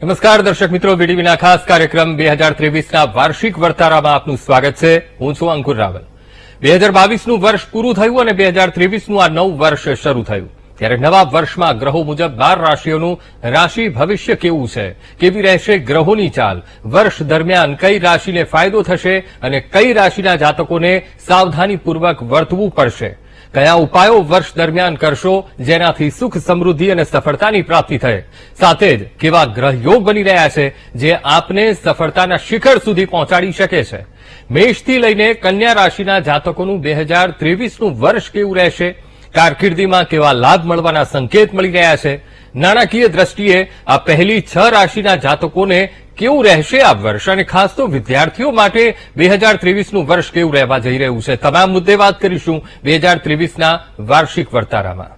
નમસ્કાર દર્શક મિત્રો, વીડીવીના ખાસ કાર્યક્રમ 2023ના વાર્ષિક વર્તારામાં આપનું સ્વાગત છે. હું છું અંકુર રાવલ. 2022નું વર્ષ પૂરું થયું અને 2023નું આ નવું વર્ષ શરૂ થયું. ત્યારે નવા વર્ષમાં ગ્રહો મુજબ 12 રાશિઓનું રાશિ ભવિષ્ય કેવું છે, કેવી રહેશે ગ્રહોની ચાલ, વર્ષ દરમિયાન કઈ રાશિને ફાયદો થશે અને કઈ રાશિના જાતકોને સાવધાનીપૂર્વક વર્તવું પડશે, કયા ઉપાયો વર્ષ દરમિયાન કરશો જેનાથી સુખ, સમૃદ્ધિ અને સફળતાની પ્રાપ્તિ થાય, સાથે જ કેવા ગ્રહયોગ બની રહ્યા છે જે આપને સફળતાના શિખર સુધી પહોંચાડી શકે છે. મેષથી લઈને કન્યા રાશિના જાતકોનું 2023નું વર્ષ કેવું રહેશે, કારકિર્દીમાં કેવા લાભ મળવાના સંકેત મળી રહ્યા છે, નાણાકીય દ્રષ્ટિએ આ પહેલી 6 રાશિના જાતકોને કેવું રહેશે આ વર્ષ, અને ખાસ તો વિદ્યાર્થીઓ માટે 2023નું વર્ષ કેવું રહેવા જઈ રહ્યું છે, તમામ મુદ્દે વાત કરીશું 2023ના વાર્ષિક વર્તારામાં.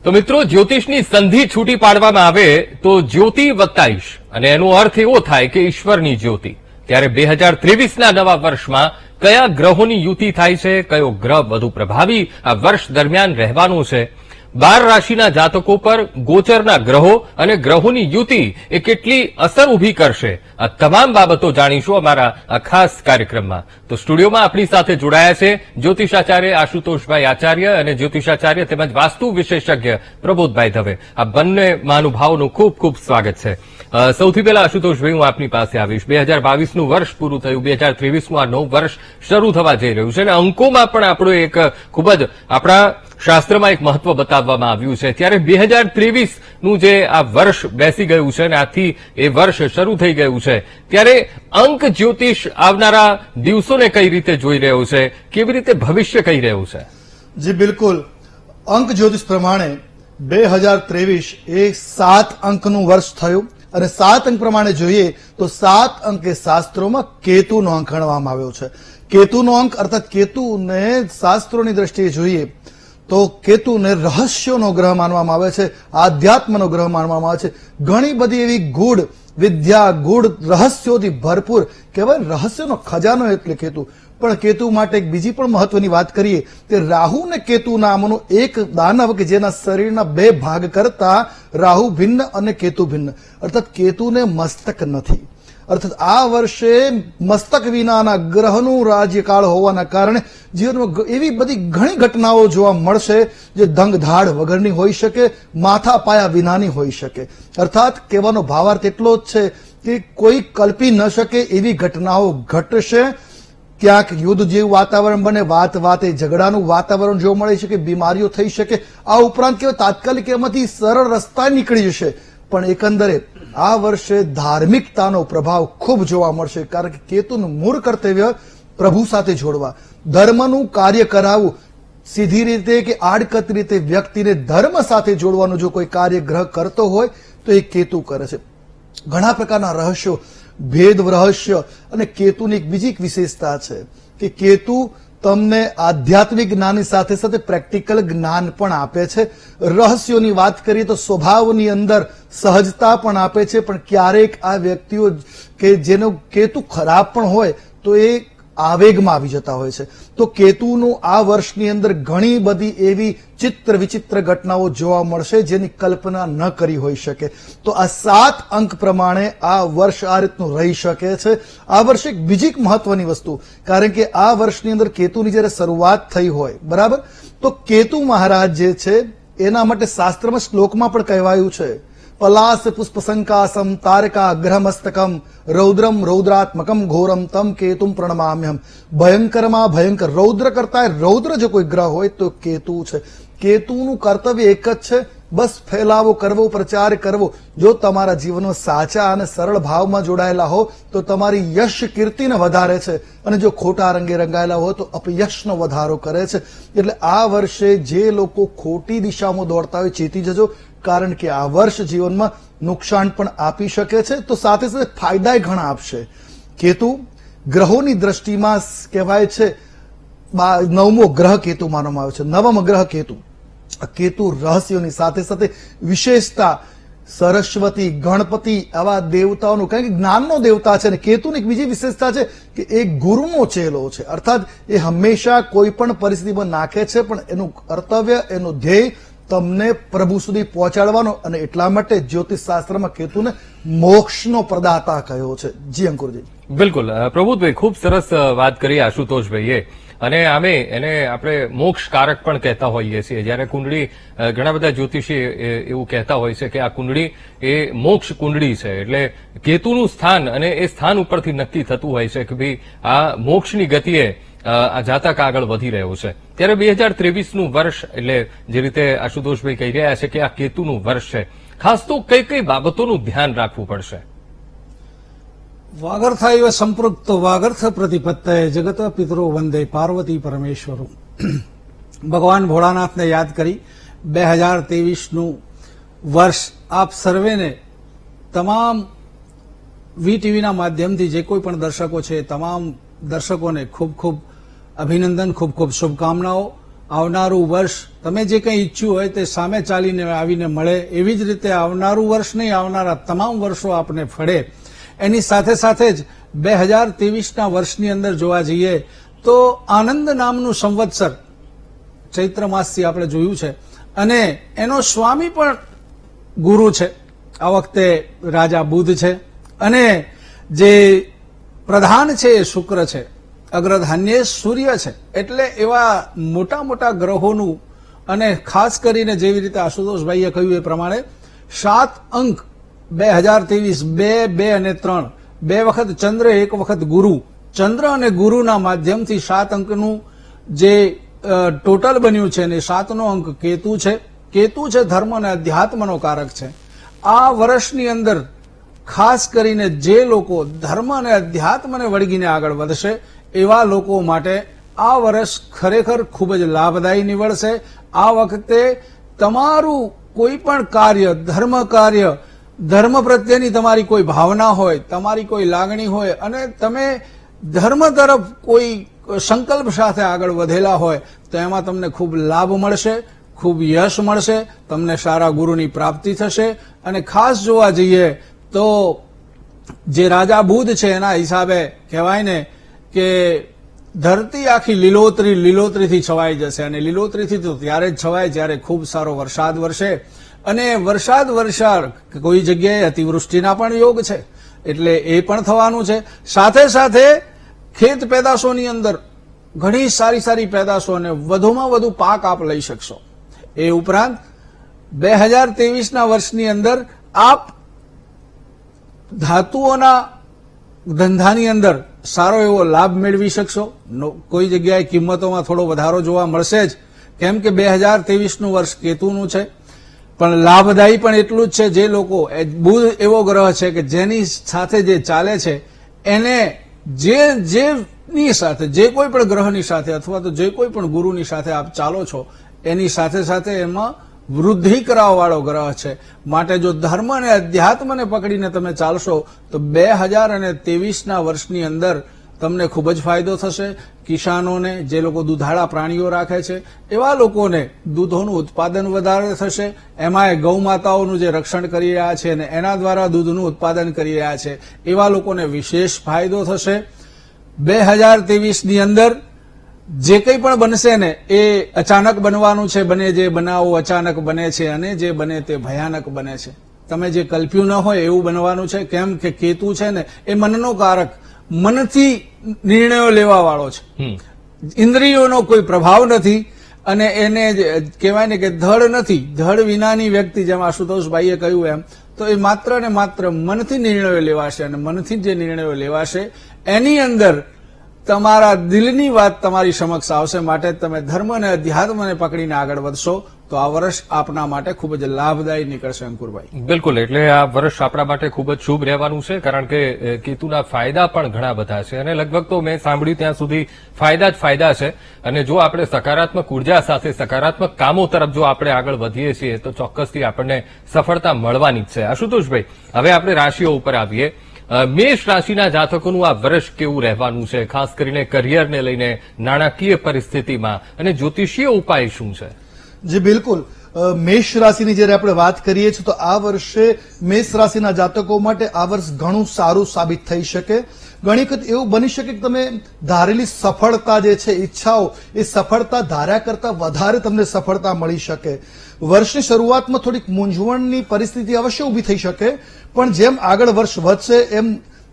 તો મિત્રો, જ્યોતિષની સંધિ છૂટી પાડવામાં આવે તો જ્યોતિ વત્તા ઈશ, અને એનો અર્થ એવો થાય કે ઈશ્વરની જ્યોતિ. ત્યારે 2023ના નવા વર્ષમાં કયા ગ્રહોની યુતિ થાય છે, કયો ગ્રહ વધુ પ્રભાવી આ વર્ષ દરમિયાન રહેવાનો છે, 12 રાશિના જાતકો પર ગોચરના ગ્રહો અને ગ્રહોની યુતિ એ કેટલી અસર ઉભી કરશે, આ તમામ બાબતો જાણીશું અમારા આ ખાસ કાર્યક્રમમાં. તો સ્ટુડિયોમાં આપણી સાથે જોડાયા છે જ્યોતિષાચાર્ય આશુતોષભાઈ આચાર્ય અને જ્યોતિષાચાર્ય તેમજ વાસ્તુ વિશેષજ્ઞ પ્રબોધભાઈ દવે. આ બંને મહાનુભાવોનું ખૂબ ખૂબ સ્વાગત છે. સૌથી પહેલા આશુતોષભાઈ, હું આપની પાસે આવીશ. 2022નું વર્ષ પૂરું થયું, 2023નું આ નવું વર્ષ શરૂ થવા જઈ રહ્યું છે અને અંકોમાં પણ આપણો એક ખૂબ જ આપણા શાસ્ત્રમાં એક મહત્વ બતાવવામાં આવ્યું છે. ત્યારે 2023નું જે આ વર્ષ બેસી ગયું છે અને આથી એ વર્ષ શરૂ થઈ ગયું છે, ત્યારે અંક જ્યોતિષ આવનારા દિવસોને કઈ રીતે જોઈ રહ્યો છે, કેવી રીતે ભવિષ્ય કહી રહ્યું છે? જી બિલકુલ, અંક જ્યોતિષ પ્રમાણે 2023 એ 7 અંકનું વર્ષ થયું અને 7 અંક પ્રમાણે જોઈએ તો 7 અંક એ શાસ્ત્રોમાં કેતુનો અંક ગણવામાં આવ્યો છે. કેતુનો અંક અર્થાત કેતુને શાસ્ત્રોની દ્રષ્ટિએ જોઈએ તો કેતુને રહસ્યોનો ગ્રહ માનવામાં આવે છે, આધ્યાત્મનો ગ્રહ માનવામાં આવે છે. ઘણી બધી એવી ગૂઢ વિદ્યા, ગૂઢ રહસ્યોથી ભરપૂર કહેવાય, રહસ્યનો ખજાનો એટલે કેતુ. પણ કેતુ માટે એક બીજી પણ મહત્વની વાત કરીએ કે રાહુ ને કેતુ નામનું એક દાનવ કે જેના શરીરના 2 ભાગ કરતા રાહુ ભિન્ન અને કેતુ ભિન્ન, અર્થાત કેતુને મસ્તક નથી. અર્થાત આ વર્ષે મસ્તક વિનાના ગ્રહનું રાજ્યકાળ હોવાના કારણે જીવનમાં એવી બધી ઘણી ઘટનાઓ જોવા મળશે જે ધંગધાડ વગરની હોઈ શકે, માથા પાયા વિનાની હોઈ શકે. અર્થાત કહેવાનો ભાવાર્થ એટલો જ છે કે કોઈ કલ્પી ન શકે એવી ઘટનાઓ ઘટશે. ક્યાંક યુદ્ધ જેવું વાતાવરણ બને, વાત વાતે ઝઘડાનું વાતાવરણ જોવા મળી શકે, બીમારીઓ થઈ શકે. આ ઉપરાંત કેવા તાત્કાલિક એમાંથી સરળ રસ્તા નીકળી જશે. પણ એકંદરે આ વર્ષે ધાર્મિકતાનો પ્રભાવ ખૂબ જોવા મળશે, કારણ કે કેતુનું મૂળ કર્તવ્ય પ્રભુ સાથે જોડવા, ધર્મનું કાર્ય કરાવવું. સીધી રીતે કે આડકત રીતે વ્યક્તિને ધર્મ સાથે જોડવાનું જો કોઈ કાર્ય ગ્રહ કરતો હોય તો એ કેતુ કરે છે. ઘણા પ્રકારના રહસ્યો, ભેદ રહસ્ય, અને કેતુની એક બીજી એક વિશેષતા છે કે કેતુ તમને આધ્યાત્મિક જ્ઞાનની સાથે સાથે પ્રેક્ટિકલ જ્ઞાન પણ આપે છે. રહસ્યોની વાત કરીએ તો સ્વભાવની અંદર સહજતા પણ આપે છે, પણ ક્યારેક આ વ્યક્તિઓ કે જેનો કેતુ ખરાબ પણ હોય તો એ આવેગમાં આવી જતા હોય છે. તો કેતુનું આ વર્ષની અંદર ઘણી બધી એવી ચિત્ર વિચિત્ર ઘટનાઓ જોવા મળશે જેની કલ્પના ન કરી હોઈ શકે. તો આ 7 અંક પ્રમાણે આ વર્ષ આ રીતનું રહી શકે છે. આ વર્ષે એક બીજી મહત્વની વસ્તુ, કારણ કે આ વર્ષની અંદર કેતુની જયારે શરૂઆત થઈ હોય, બરાબર, તો કેતુ મહારાજ જે છે એના માટે શાસ્ત્રમાં શ્લોકમાં પણ કહેવાયું છે, પલાસ પુષ્પ સંકાસમ તારકા ગ્રહમસ્તકમ રૌદ્રમ રૌદ્રાત્મકમ ઘોરમ તમ કેતુમ પ્રણમામ્યહમ. ભયંકરમાં ભયંકર, રૌદ્ર કરતા રૌદ્ર જો કોઈ ગ્રહ હોય તો કેતુ છે. કેતુનું કર્તવ્ય એક જ છે, બસ ફેલાવો કરવો, પ્રચાર કરવો. જો તમારા જીવનમાં સાચા અને સરળ ભાવમાં જોડાયેલા હો તો તમારી યશ કીર્તિને વધારે છે, અને જો ખોટા રંગે રંગાયેલા હો તો અપયશનો વધારો કરે છે. એટલે આ વર્ષે જે લોકો ખોટી દિશામાં દોડતા હોય ચેતી જજો, કારણ કે આ વર્ષ જીવનમાં નુકસાન પણ આપી શકે છે તો સાથે સાથે ફાયદા ઘણા આપશે. કેતુ ગ્રહોની દ્રષ્ટિમાં કહેવાય છે 9મો ગ્રહ કેતુ માનવામાં આવે છે, 9મ ગ્રહ કેતુ. કેતુ રહસ્યોની સાથે સાથે વિશેષતા સરસ્વતી, ગણપતિ આવા દેવતાઓનું, કારણ કે જ્ઞાનનો દેવતા છે. અને કેતુની એક બીજી વિશેષતા છે કે એ ગુરુનો ચેલો છે, અર્થાત એ હંમેશા કોઈ પણ પરિસ્થિતિમાં નાખે છે પણ એનું કર્તવ્ય, એનું ધ્યેય તમને પ્રભુ સુધી પહોંચાડવાનો, અને એટલા માટે જ્યોતિષ શાસ્ત્રમાં કેતુને મોક્ષનો પ્રદાતા કહ્યો છે. જી અંકુરજી. બિલકુલ પ્રબોધભાઈ, ખૂબ સરસ વાત કરી આશુતોષભાઈએ. અને આમે એને આપણે મોક્ષકારક પણ કહેતા હોઈએ છીએ. જ્યારે કુંડળી, ઘણા બધા જ્યોતિષી એવું કહેતા હોય છે કે આ કુંડળી એ મોક્ષ કુંડળી છે. એટલે કેતુનું સ્થાન અને એ સ્થાન ઉપરથી નક્કી થતું હોય છે કે ભાઈ આ મોક્ષની ગતિએ આ જાતક આગળ વધી રહ્યો છે. ત્યારે 2023નું વર્ષ, એટલે જે રીતે આશુતોષભાઈ કહી રહ્યા છે કે આ કેતુનું વર્ષ છે, ખાસ તો કઈ કઈ બાબતોનું ધ્યાન રાખવું પડશે? વાગર્થાઇવ સંપૃક્તો વાગર્થ પ્રતિપત્તય જગત પિતરો વંદે પાર્વતી પરમેશ્વરો. ભગવાન ભોળાનાથને યાદ કરી 2023નું વર્ષ આપ સર્વેને, તમામ વીટીવીના માધ્યમથી જે કોઈ પણ દર્શકો છે તમામ દર્શકોને ખૂબ ખૂબ અભિનંદન, ખૂબ ખૂબ શુભકામનાઓ. આવનારું વર્ષ તમે જે કંઈ ઈચ્છ્યું હોય તે સામે ચાલીને આવીને મળે, એવી જ રીતે આવનારું વર્ષ નહીં, આવનારા તમામ વર્ષો આપને ફળે. એની સાથે સાથે જ 2023ના વર્ષની અંદર જોવા જઈએ તો આનંદ નામનું સંવત્સર ચૈત્ર માસથી આપણે જોયું છે, અને એનો સ્વામી પણ ગુરુ છે. આ વખતે રાજા બુધ છે, અને જે પ્રધાન છે એ શુક્ર છે, અગ્રધાન્ય સૂર્ય છે. એટલે એવા મોટા મોટા ગ્રહોનું, અને ખાસ કરીને જેવી રીતે આશુતોષભાઈએ કહ્યું એ પ્રમાણે 7 અંક 2023, 2, 2 અને 3, 2 વખત ચંદ્ર, 1 વખત ગુરુ. ચંદ્ર અને ગુરુના માધ્યમથી 7 અંકનું જે ટોટલ બન્યું છે, ને 7નો અંક કેતુ છે. કેતુ છે ધર્મ અને અધ્યાત્મનો કારક છે. આ વર્ષની અંદર ખાસ કરીને જે લોકો ધર્મ અને અધ્યાત્મને વળગીને આગળ વધશે એવા લોકો માટે આ વર્ષ ખરેખર ખૂબ જ લાભદાયી નીવડશે. આ વખતે તમારું કોઈ પણ કાર્ય, ધર્મ પ્રત્યેની તમારી કોઈ ભાવના હોય, તમારી કોઈ લાગણી હોય, અને તમે ધર્મ તરફ કોઈ સંકલ્પ સાથે આગળ વધેલા હોય તો એમાં તમને ખૂબ લાભ મળશે, ખૂબ યશ મળશે, તમને સારા ગુરુની પ્રાપ્તિ થશે. અને ખાસ જોવા જઈએ તો જે રાજા બુધ છે એના હિસાબે કહેવાય ને કે ધરતી આખી લીલોતરીથી છવાઈ જશે. અને લીલોતરીથી તો ત્યારે જ છવાય જ્યારે ખૂબ સારો વરસાદ વરસે. અને વરસાદ કોઈ જગ્યાએ અતિવૃષ્ટિના પણ યોગ છે, એટલે એ પણ થવાનું છે. સાથે સાથે ખેત પેદાશોની અંદર ઘણી સારી પેદાશો અને વધુમાં વધુ પાક આપ લઈ શકશો. એ ઉપરાંત 2023ના વર્ષની અંદર આપ ધાતુઓના ધંધાની અંદર સારો એવો લાભ મેળવી શકશો. કોઈ જગ્યાએ કિંમતોમાં થોડો વધારો જોવા મળશે જ, કેમ કે 2023નું વર્ષ કેતુનું છે. પણ લાભદાયી પણ એટલું જ છે. જે લોકો, બુધ એવો ગ્રહ છે કે જેની સાથે જે ચાલે છે એને જેની સાથે, જે કોઈ પણ ગ્રહની સાથે અથવા તો જે કોઈ પણ ગુરુની સાથે આપ ચાલો છો એની સાથે સાથે એમાં વૃદ્ધિ કરાવવા વાળો ગ્રહ છે. માટે જો ધર્મ અને અધ્યાત્મને પકડીને તમે ચાલશો તો 2023ના વર્ષની અંદર તમને ખૂબ જ ફાયદો થશે. કિસાનોને, જે લોકો દુધાળા પ્રાણીઓ રાખે છે એવા લોકોને દૂધોનું ઉત્પાદન વધારે થશે. એમાંય ગૌ માતાઓનું જે રક્ષણ કરી રહ્યા છે અને એના દ્વારા દૂધનું ઉત્પાદન કરી રહ્યા છે એવા લોકોને વિશેષ ફાયદો થશે. 2023ની અંદર જે કંઈ પણ બનશે ને એ અચાનક બનવાનું છે. જે બનાવો અચાનક બને છે, અને જે બને તે ભયાનક બને છે. તમે જે કલ્પ્યું ન હોય એવું બનવાનું છે. કેમ કે કેતુ છે ને એ મનનો કારક, મનથી નિર્ણયો લેવા વાળો છે. ઇન્દ્રિયોનો કોઈ પ્રભાવ નથી, અને એને કહેવાય ને કે ધડ નથી. ધડ વિનાની વ્યક્તિ, જેમ આશુતોષભાઈએ કહ્યું એમ, તો એ માત્ર ને માત્ર મનથી નિર્ણયો લેવાશે. અને મનથી જે નિર્ણયો લેવાશે એની અંદર તમારા દિલની વાત તમારી સમક્ષ આવશે. માટે તમે ધર્મ અને અધ્યાત્મને પકડીને આગળ વધશો તો આ વર્ષ આપના માટે ખૂબ જ લાભદાયી નીકળશે. અંકુરભાઈ, બિલકુલ. એટલે આ વર્ષ આપણા માટે ખૂબ જ શુભ રહેવાનું છે, કારણ કે કેતુના ફાયદા પણ ઘણા બધા છે. અને લગભગ તો મેં સાંભળ્યું ત્યાં સુધી ફાયદા જ ફાયદા છે. અને જો આપણે સકારાત્મક ઉર્જા સાથે સકારાત્મક કામો તરફ જો આપણે આગળ વધીએ છીએ તો ચોક્કસથી આપણને સફળતા મળવાની જ છે. આશુતોષભાઈ, હવે આપણે રાશિઓ ઉપર આવીએ. મેષ રાશિના જાતકોનું આ વર્ષ કેવું રહેવાનું છે, ખાસ કરીને કરિયરને લઈને, નાણાકીય પરિસ્થિતિમાં, અને જ્યોતિષીય ઉપાય શું છે? જી બિલકુલ. મેષ રાશિની જ્યારે આપણે વાત કરીએ છીએ તો આ વર્ષે મેષ રાશિના જાતકો માટે આ વર્ષ ઘણું સારું સાબિત થઈ શકે. ઘણી વખત એવું બની શકે કે તમે ધારેલી સફળતા જે છે, ઈચ્છાઓ, એ સફળતા ધાર્યા કરતા વધારે તમને સફળતા મળી શકે. વર્ષની શરૂઆતમાં થોડીક મૂંઝવણની પરિસ્થિતિ અવશ્ય ઊભી થઈ શકે, પણ જેમ આગળ વર્ષ વધશે એમ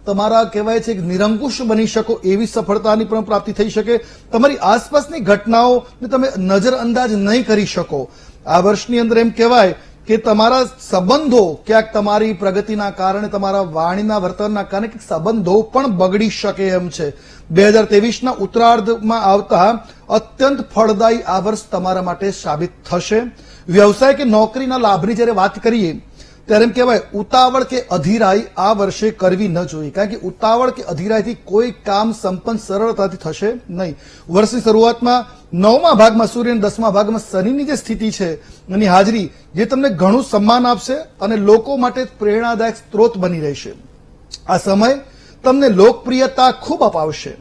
તમારા કહેવાય છે કે નિરંકુશ બની શકો એવી સફળતાની પણ પ્રાપ્તિ થઈ શકે. તમારી આસપાસની ઘટનાઓને તમે નજરઅંદાજ નહીં કરી શકો. આ વર્ષની અંદર એમ કહેવાય કે તમારા સંબંધો ક્યાંક તમારી પ્રગતિના કારણે, તમારા વાણીના વર્તનના કારણે સંબંધો પણ બગડી શકે એમ છે. 2023ના ઉત્તરાર્ધમાં આવતા અત્યંત ફળદાયી આ વર્ષ તમારા માટે સાબિત થશે. વ્યવસાય કે નોકરીના લાભની જ્યારે વાત કરીએ ત્યારે એમ કહેવાય ઉતાવળ કે અધીરાઈ આ વર્ષે કરવી ન જોઈએ, કારણ કે ઉતાવળ કે અધીરાઈથી કોઈ કામ સંપન્ન સરળતાથી થશે નહીં. વર્ષની શરૂઆતમાં 9મા ભાગમાં સૂર્ય અને 10મા ભાગમાં શનિની જે સ્થિતિ છે એની હાજરી જે તમને ઘણું સન્માન આપશે અને લોકો માટે પ્રેરણાદાયક સ્ત્રોત બની રહેશે. આ સમય તમને લોકપ્રિયતા ખૂબ અપાવશે.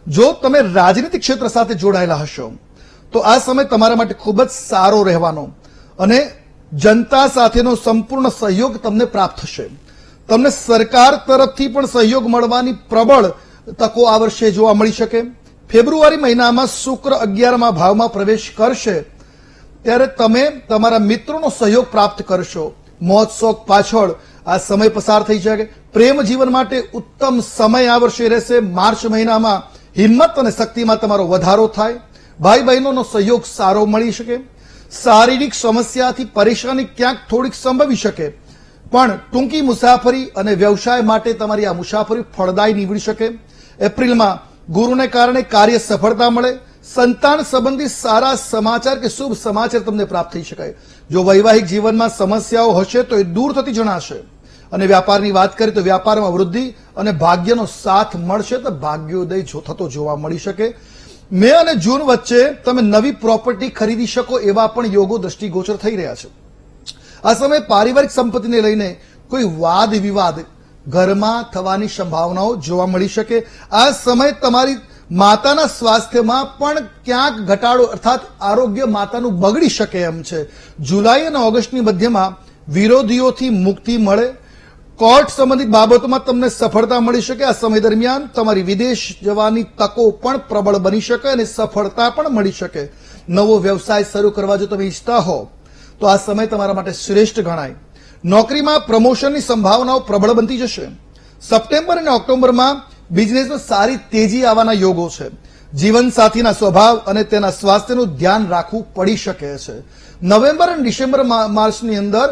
જો તમે રાજનીતિક ક્ષેત્ર સાથે જોડાયેલા હશો તો આ સમય તમારા માટે ખૂબ જ સારો રહેવાનો અને જનતા સાથેનો સંપૂર્ણ સહયોગ તમને પ્રાપ્ત થશે. તમને સરકાર તરફથી પણ સહયોગ મળવાની પ્રબળ તકો આ વર્ષે જોવા મળી શકે. ફેબ્રુઆરી મહિનામાં શુક્ર 11મા ભાવમાં પ્રવેશ કરશે ત્યારે તમે તમારા મિત્રોનો સહયોગ પ્રાપ્ત કરશો. મોજ શોખ પાછળ આ સમય પસાર થઈ શકે. પ્રેમ જીવન માટે ઉત્તમ સમય આ વર્ષે રહેશે. માર્ચ મહિનામાં હિંમત અને શક્તિમાં તમારો વધારો થાય. ભાઈ બહેનોનો સહયોગ સારો મળી શકે. શારીરિક સમસ્યાથી પરેશાની ક્યાંક થોડીક સંભવી શકે, પણ ટૂંકી મુસાફરી અને વ્યવસાય માટે તમારી આ મુસાફરી ફળદાયી નીવડી શકે. એપ્રિલમાં ગુરુને કારણે કાર્ય સફળતા મળે. સંતાન સંબંધી સારા સમાચાર કે શુભ સમાચાર તમને પ્રાપ્ત થઈ શકાય. જો વૈવાહિક જીવનમાં સમસ્યાઓ હશે તો એ દૂર થતી જણાશે. અને વ્યાપારની વાત કરીએ તો વ્યાપારમાં વૃદ્ધિ અને ભાગ્યનો સાથ મળશે તો ભાગ્યોદય થતો જોવા મળી શકે. મે અને જૂન વચ્ચે તમે નવી પ્રોપર્ટી ખરીદી શકો એવા પણ યોગો દ્રષ્ટિગોચર થઈ રહ્યા છે. આ સમયે પારિવારિક સંપત્તિને લઈને કોઈ વાદ વિવાદ ઘરમાં થવાની સંભાવનાઓ જોવા મળી શકે. આ સમય તમારી માતાના સ્વાસ્થ્યમાં પણ ક્યાંક ઘટાડો અર્થાત આરોગ્ય માતાનું બગડી શકે એમ છે. જુલાઈ અને ઓગસ્ટની મધ્યમાં વિરોધીઓથી મુક્તિ મળે. કોર્ટ સંબંધિત બાબતોમાં તમને સફળતા મળી શકે. આ સમય દરમિયાન તમારી વિદેશ જવાની તકો પણ પ્રબળ બની શકે અને સફળતા પણ મળી શકે. નવો વ્યવસાય શરૂ કરવા જો તમે ઈચ્છતા હો તો આ સમય તમારા માટે શ્રેષ્ઠ ગણાય. નોકરીમાં પ્રમોશનની સંભાવનાઓ પ્રબળ બનતી જશે. સપ્ટેમ્બર અને ઓક્ટોબરમાં બિઝનેસમાં સારી તેજી આવવાના યોગો છે. જીવનસાથીના સ્વભાવ અને તેના સ્વાસ્થ્યનું ધ્યાન રાખવું પડી શકે છે. નવેમ્બર અને ડિસેમ્બર માસની અંદર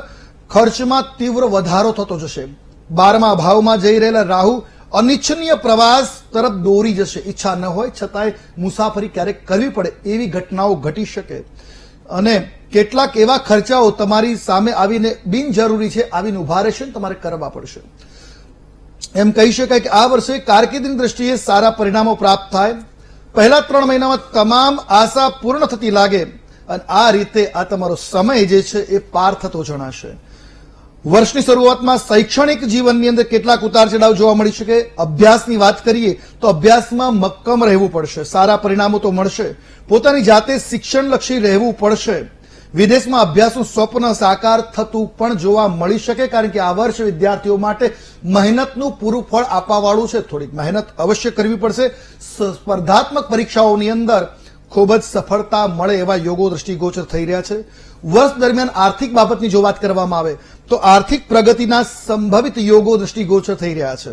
ખર્ચમાં તીવ્ર વધારો થતો જશે. 12મા ભાવમાં જઈ રહેલા રાહુ અનિચ્છનીય પ્રવાસ તરફ દોરી જશે. ઈચ્છા ન હોય છતાંય મુસાફરી ક્યારેક કરવી પડે એવી ઘટનાઓ ઘટી શકે અને કેટલાક એવા ખર્ચાઓ તમારી સામે આવીને બિનજરૂરી છે આવીને ઉભા રહેશે તમારે કરવા પડશે. એમ કહી શકાય કે આ વર્ષે કારકિર્દીની દ્રષ્ટિએ સારા પરિણામો પ્રાપ્ત થાય. પહેલા 3 મહિનામાં તમામ આશા પૂર્ણ થતી લાગે અને આ રીતે આ તમારો સમય જે છે એ પાર થતો જણાશે. વર્ષની શરૂઆતમાં શૈક્ષણિક જીવનની અંદર કેટલાક ઉતાર ચઢાવ જોવા મળી શકે. અભ્યાસની વાત કરીએ તો અભ્યાસમાં મક્કમ રહેવું પડશે. સારા પરિણામો તો મળશે. પોતાની જાતે શિક્ષણલક્ષી રહેવું પડશે. વિદેશમાં અભ્યાસનું સ્વપ્ન સાકાર થતું પણ જોવા મળી શકે, કારણ કે આ વર્ષ વિદ્યાર્થીઓ માટે મહેનતનું પૂરું ફળ આપવાવાળું છે. થોડીક મહેનત અવશ્ય કરવી પડશે. સ્પર્ધાત્મક પરીક્ષાઓની અંદર ખૂબ જ સફળતા મળે એવા યોગો દ્રષ્ટિગોચર થઈ રહ્યા છે. વર્ષ દરમિયાન આર્થિક બાબતની જો વાત કરવામાં આવે તો આર્થિક પ્રગતિના સંભવિત યોગો દ્રષ્ટિગોચર થઈ રહ્યા છે.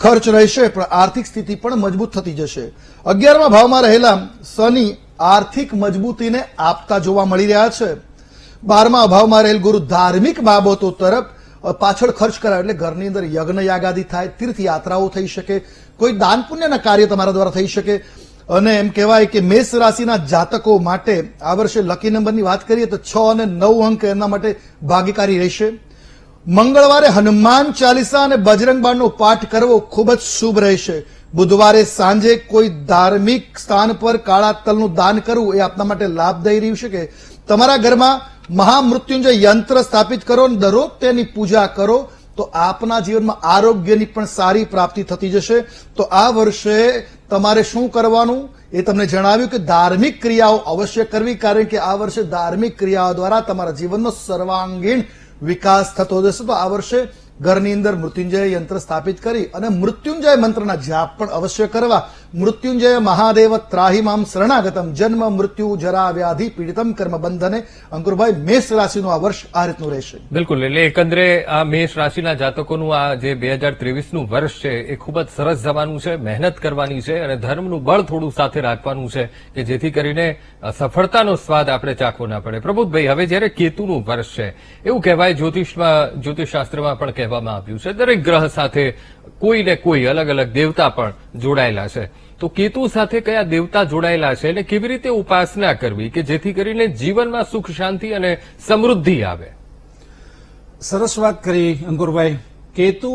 ખર્ચ રહેશે પણ આર્થિક સ્થિતિ પણ મજબૂત થતી જશે. 11મા ભાવમાં રહેલા શનિ આર્થિક મજબૂતીને આપતા જોવા મળી રહ્યા છે. 12મા ભાવમાં રહેલ ગુરુ ધાર્મિક બાબતો તરફ પાછળ ખર્ચ કરાય એટલે ઘરની અંદર યજ્ઞ યાગાદી થાય, તીર્થયાત્રાઓ થઈ શકે, કોઈ દાન પુણ્યના કાર્ય તમારા દ્વારા થઈ શકે. અને એમ કહેવાય કે મેષ રાશિના જાતકો માટે આ વર્ષે લકી નંબરની વાત કરીએ તો 6 અને 9 અંક એમના માટે ભાગ્યકારી રહેશે. મંગળવારે હનુમાન ચાલીસા અને બજરંગ બાણનો પાઠ કરવો ખૂબ જ શુભ રહેશે. બુધવારે સાંજે કોઈ ધાર્મિક સ્થાન પર કાળા તલનું દાન કરવું એ આપના માટે લાભદાયી રહ્યું શકે. તમારા ઘરમાં મહામૃત્યુંજય યંત્ર સ્થાપિત કરો અને દરરોજ તેની પૂજા કરો તો આપના જીવનમાં આરોગ્યની પણ સારી પ્રાપ્તિ થતી જશે. તો આ વર્ષે તમારે શું કરવાનું એ તમને જણાવ્યું કે ધાર્મિક ક્રિયાઓ અવશ્ય કરવી, કારણ કે આ વર્ષે ધાર્મિક ક્રિયાઓ દ્વારા તમારા જીવનનો સર્વાંગીણ વિકાસ થતો જશે. તો આ વર્ષે ઘરની અંદર મૃત્યુંજય યંત્ર સ્થાપિત કરી અને મૃત્યુંજય મંત્રના જાપ પણ અવશ્ય કરવા. મૃત્યુંજય મહાદેવ ત્રાહિમામ શરણાગતમ જન્મ મૃત્યુ જરા વ્યાધિ પીડિતમ કર્મ બંધને. અંકુરભાઈ, મેષ રાશિનું આ વર્ષ આ રીતનું રહેશે. બિલકુલ. એટલે એકંદરે આ મેષ રાશિના જાતકોનું આ જે 2023નું વર્ષ છે એ ખૂબ જ સરસ જવાનું છે. મહેનત કરવાની છે અને ધર્મનું બળ થોડું સાથે રાખવાનું છે કે જેથી કરીને સફળતાનો સ્વાદ આપણે ચાખવો ના પડે. પ્રબોધભાઈ, હવે જયારે કેતુનું વર્ષ છે એવું કહેવાય, જ્યોતિષશાસ્ત્રમાં પણ કહેવામાં આવ્યું છે દરેક ગ્રહ સાથે કોઈ ને કોઈ અલગ અલગ દેવતા પણ જોડાયેલા છે. તો કેતુ સાથે કયા દેવતા જોડાયેલા છે અને કેવી રીતે ઉપાસના કરવી કે જેથી કરીને જીવનમાં સુખ શાંતિ અને સમૃદ્ધિ આવે? સરસ વાત કરી અંકુરભાઈ. કેતુ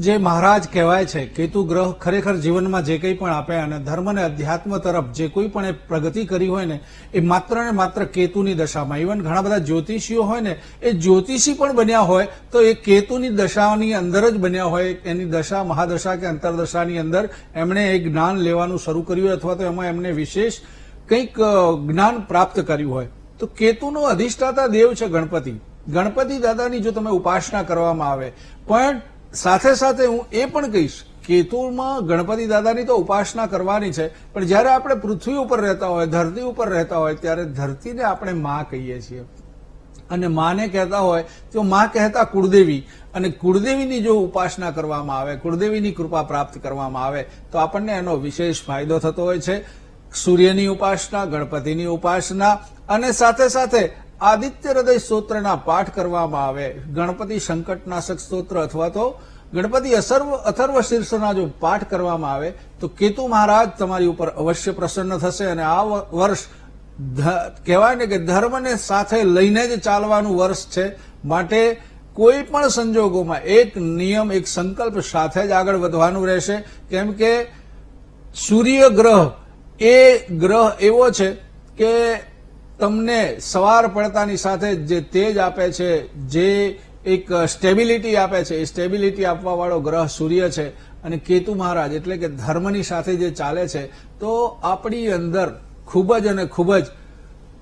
જે મહારાજ કહેવાય છે, કેતુ ગ્રહ ખરેખર જીવનમાં જે કંઈ પણ આપે અને ધર્મ અને અધ્યાત્મ તરફ જે કોઈ પણ પ્રગતિ કરી હોય ને એ માત્ર ને માત્ર કેતુની દશામાં. ઇવન ઘણા બધા જ્યોતિષીઓ હોય ને એ જ્યોતિષી પણ બન્યા હોય તો એ કેતુની દશાની અંદર જ બન્યા હોય. એની દશા, મહાદશા કે અંતરદશાની અંદર એમણે એ જ્ઞાન લેવાનું શરૂ કર્યું અથવા તો એમાં એમને વિશેષ કંઈક જ્ઞાન પ્રાપ્ત કર્યું હોય. તો કેતુનો અધિષ્ઠાતા દેવ છે ગણપતિ. ગણપતિ દાદાની જો તમે ઉપાસના કરવામાં આવે, પણ સાથે સાથે હું એ પણ કહીશ, કેતુમાં ગણપતિ દાદાની તો ઉપાસના કરવાની છે, પણ જયારે આપણે પૃથ્વી ઉપર રહેતા હોય, ધરતી ઉપર રહેતા હોય ત્યારે ધરતીને આપણે માં કહીએ છીએ અને માને કહેતા હોય તો માં કહેતા કુળદેવી. અને કુળદેવીની જો ઉપાસના કરવામાં આવે, કુળદેવીની કૃપા પ્રાપ્ત કરવામાં આવે તો આપણને એનો વિશેષ ફાયદો થતો હોય છે. સૂર્યની ઉપાસના, ગણપતિની ઉપાસના અને સાથે સાથે આદિત્ય હૃદય સ્તોત્રના પાઠ કરવામાં આવે, ગણપતિ સંકટનાશક સ્તોત્ર અથવા તો ગણપતિ અથર્વ શીર્ષના જો પાઠ કરવામાં આવે તો કેતુ મહારાજ તમારી ઉપર અવશ્ય પ્રસન્ન થશે. અને આ વર્ષ કહેવાય ને કે ધર્મને સાથે લઈને જ ચાલવાનું વર્ષ છે. માટે કોઈ પણ સંજોગોમાં એક નિયમ, એક સંકલ્પ સાથે જ આગળ વધવાનું રહેશે. કેમ કે સૂર્ય ગ્રહ એ ગ્રહ એવો છે કે તમને સવાર પડતાની સાથે જે તેજ આપે છે, જે એક સ્ટેબિલિટી આપે છે, એ સ્ટેબિલિટી આપવા વાળો ગ્રહ સૂર્ય છે. અને કેતુ મહારાજ એટલે કે ધર્મની સાથે જે ચાલે છે તો આપણી અંદર ખૂબ જ અને ખૂબ જ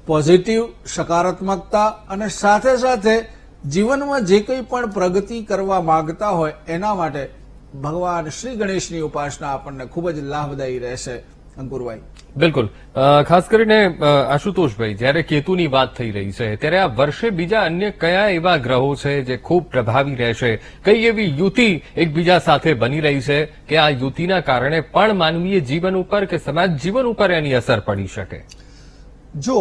પોઝિટિવ, સકારાત્મકતા અને સાથે સાથે જીવનમાં જે કંઈ પણ પ્રગતિ કરવા માંગતા હોય એના માટે ભગવાન શ્રી ગણેશની ઉપાસના આપણને ખૂબ જ લાભદાયી રહેશે. અંકુરભાઈ, બિલકુલ. ખાસ કરીને આશુતોષભાઈ, જયારે કેતુની વાત થઈ રહી છે ત્યારે આ વર્ષે બીજા અન્ય કયા એવા ગ્રહો છે જે ખૂબ પ્રભાવી રહેશે? કઈ એવી યુતિ એકબીજા સાથે બની રહી છે કે આ યુતિના કારણે પણ માનવીય જીવન ઉપર કે સમાજ જીવન ઉપર એની અસર પડી શકે? જો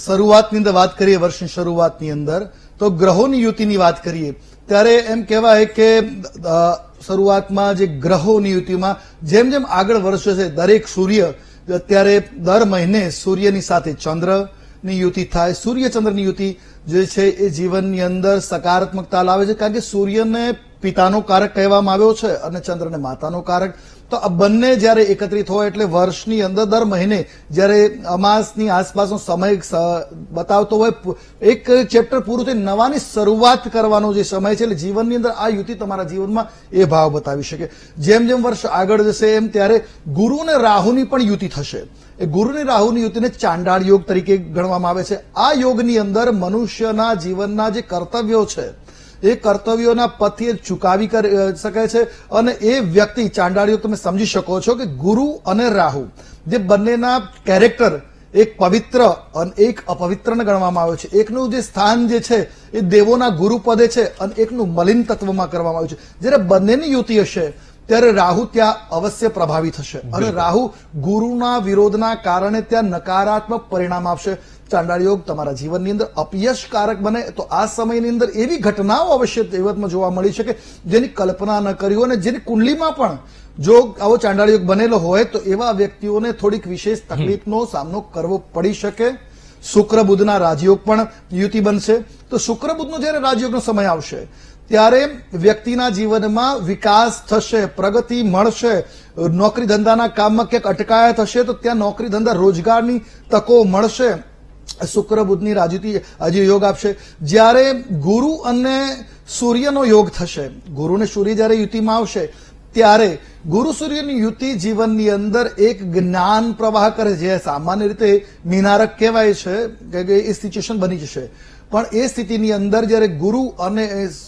શરૂઆતની અંદર વાત કરીએ, વર્ષની શરૂઆતની અંદર તો ગ્રહોની યુતિની વાત કરીએ ત્યારે એમ કહેવાય કે શરૂઆતમાં જે ગ્રહોની યુતિમાં જેમ જેમ આગળ વર્ષ છે દરેક સૂર્ય અત્યારે દર મહિને સૂર્યની સાથે ચંદ્રની યુતિ થાય. સૂર્ય ચંદ્રની યુતિ જે છે એ જીવનની અંદર સકારાત્મકતા લાવે છે, કારણ કે સૂર્યને પિતાનો કારક કહેવામાં આવ્યો છે અને ચંદ્રને માતાનો કારક. તો આ બંને જયારે એકત્રિત હોય એટલે વર્ષની અંદર દર મહિને જયારે અમાસની આસપાસનો સમય બતાવતો હોય, એક ચેપ્ટર પૂરું થઈ નવાની શરૂઆત કરવાનો જે સમય છે એટલે જીવનની અંદર આ યુતિ તમારા જીવનમાં એ ભાવ બતાવી શકે. જેમ જેમ વર્ષ આગળ જશે એમ ત્યારે ગુરુ અને રાહુની પણ યુતિ થશે. એ ગુરુ અને રાહુની યુતિને ચાંડાળ યોગ તરીકે ગણવામાં આવે છે. આ યોગની અંદર મનુષ્યના જીવનના જે કર્તવ્યો છે એ કર્તવ્યોના પથે ચૂકાવી શકે છે અને એ વ્યક્તિ ચાંડાળીઓ તમે સમજી શકો છો કે ગુરુ અને રાહુ જે બંનેના કેરેક્ટર એક પવિત્ર અને એક અપવિત્રને ગણવામાં આવે છે. એકનું જે સ્થાન જે છે એ દેવોના ગુરુ પદે છે અને એકનું મલિન તત્વમાં કરવામાં આવ્યું છે. જ્યારે બંનેની યુતિ હશે ત્યારે રાહુ ત્યાં અવશ્ય પ્રભાવી થશે અને રાહુ ગુરુના વિરોધના કારણે ત્યાં નકારાત્મક પરિણામ આપશે. ચાંડાળ યોગ તમારા જીવનની અંદર અપયશકારક બને તો આ સમયની અંદર એવી ઘટનાઓ અવશ્ય જીવનમાં જોવા મળી શકે જેની કલ્પના ન કરી હોય અને જેની કુંડલીમાં પણ જો આવો ચાંડાળ યોગ બનેલો હોય તો એવા વ્યક્તિઓને થોડીક વિશેષ તકલીફનો સામનો કરવો પડી શકે. શુક્ર બુધના રાજયોગ પણ યુતિ બનશે. તો શુક્ર બુધનો જયારે રાજયોગનો સમય આવશે ત્યારે વ્યક્તિના જીવનમાં વિકાસ થશે, પ્રગતિ મળશે. નોકરી ધંધાના કામમાં ક્યાંક અટકાયત હશે તો ત્યાં નોકરી ધંધા રોજગારની તકો મળશે. શુક્ર બુધની રાજયોગ આપશે. જ્યારે ગુરુ અને સૂર્યનો યોગ થશે, ગુરુ અને સૂર્ય જયારે યુતિમાં આવશે ત્યારે ગુરુ સૂર્યની યુતિ જીવનની અંદર એક જ્ઞાન પ્રવાહ કરે છે. સામાન્ય રીતે મિનારક કહેવાય છે કે એ સિચ્યુએશન બની જશે, પણ એ સ્થિતિની અંદર જયારે ગુરુ અને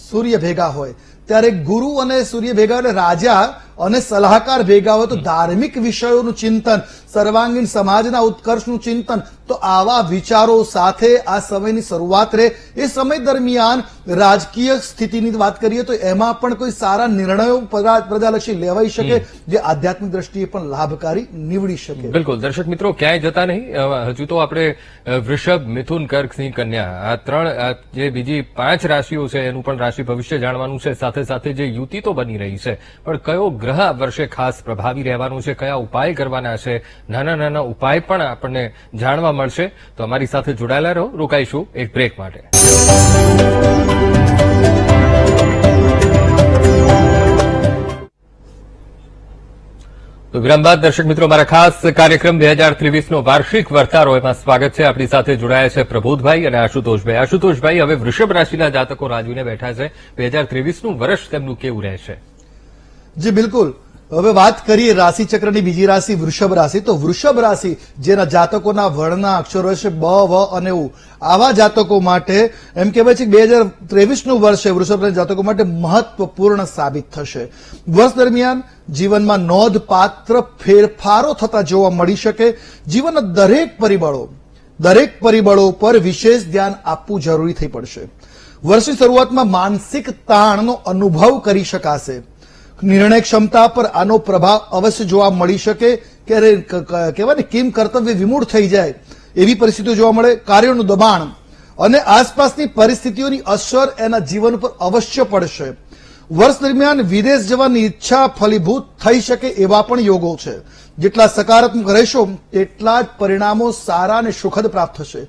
સૂર્ય ભેગા હોય ત્યારે ગુરુ અને સૂર્ય ભેગા એટલે રાજા અને સલાહકાર ભેગા હોય તો ધાર્મિક વિષયોનું ચિંતન, સર્વાંગીણ સમાજના ઉત્કર્ષનું ચિંતન, તો આવા વિચારો સાથે આ સમયની શરૂઆત રહે. એ સમય દરમિયાન રાજકીય સ્થિતિની વાત કરીએ તો એમાં પણ કોઈ સારા નિર્ણયો પ્રજાલક્ષી લેવાઈ શકે જે આધ્યાત્મિક દ્રષ્ટિએ પણ લાભકારી નીવડી શકે. બિલકુલ. દર્શક મિત્રો, ક્યાંય જતા નહીં. હજુ તો આપણે વૃષભ, મિથુન, કર્ક, સિંહ, કન્યા આ ત્રણ જે બીજી 5 રાશિઓ છે એનું પણ રાશિ ભવિષ્ય જાણવાનું છે. સાથે સાથે જે યુતિ તો બની રહી છે, પણ કયો ગ્રહ આ વર્ષે ખાસ પ્રભાવી રહેવાનું છે, કયા ઉપાય કરવાના છે, નાના નાના ઉપાય પણ આપણને જાણવા મળશે. તો અમારી સાથે જોડાયેલા રહો. રોકાઈશું એક બ્રેક માટે. તો વિરામ બાદ દર્શક મિત્રો, મારા ખાસ કાર્યક્રમ 2023નો વાર્ષિક વર્તારો એમાં સ્વાગત છે. આપણી સાથે જોડાયા છે પ્રબોધભાઈ અને આશુતોષભાઈ. આશુતોષભાઈ, હવે વૃષભ રાશિના જાતકો રાજવીને બેઠા છે. 2023નું વર્ષ તેમનું કેવું રહેશે? જી બિલકુલ. હવે વાત કરીએ રાશિ ચક્રની બીજી રાશિ વૃષભ રાશિ. તો વૃષભ રાશિ જેના જાતકોના વર્ણના અક્ષરો હશે બ, વ અને ઉ, આવા જાતકો માટે એમ કહેવાય છે કે 2023નું વર્ષ છે વૃષભ જાતકો માટે મહત્વપૂર્ણ સાબિત થશે. વર્ષ દરમિયાન જીવનમાં નોંધપાત્ર ફેરફારો થતા જોવા મળી શકે. જીવનના દરેક પરિબળો પર વિશેષ ધ્યાન આપવું જરૂરી થઈ પડશે. વર્ષની શરૂઆતમાં માનસિક તાણનો અનુભવ કરી શકાશે. નિર્ણય ક્ષમતા પર આનો પ્રભાવ અવશ્ય જોવા મળી શકે. કહેવાય ને કેમ કર્તવ્ય વિમૂઢ થઈ જાય એવી પરિસ્થિતિઓ જોવા મળે. કાર્યોનું દબાણ અને આસપાસની પરિસ્થિતિઓની અસર એના જીવન પર અવશ્ય પડશે. વર્ષ દરમિયાન વિદેશ જવાની ઈચ્છા ફલીભૂત થઈ શકે એવા પણ યોગો છે. જેટલા સકારાત્મક રહેશો તેટલા જ પરિણામો સારા અને સુખદ પ્રાપ્ત થશે.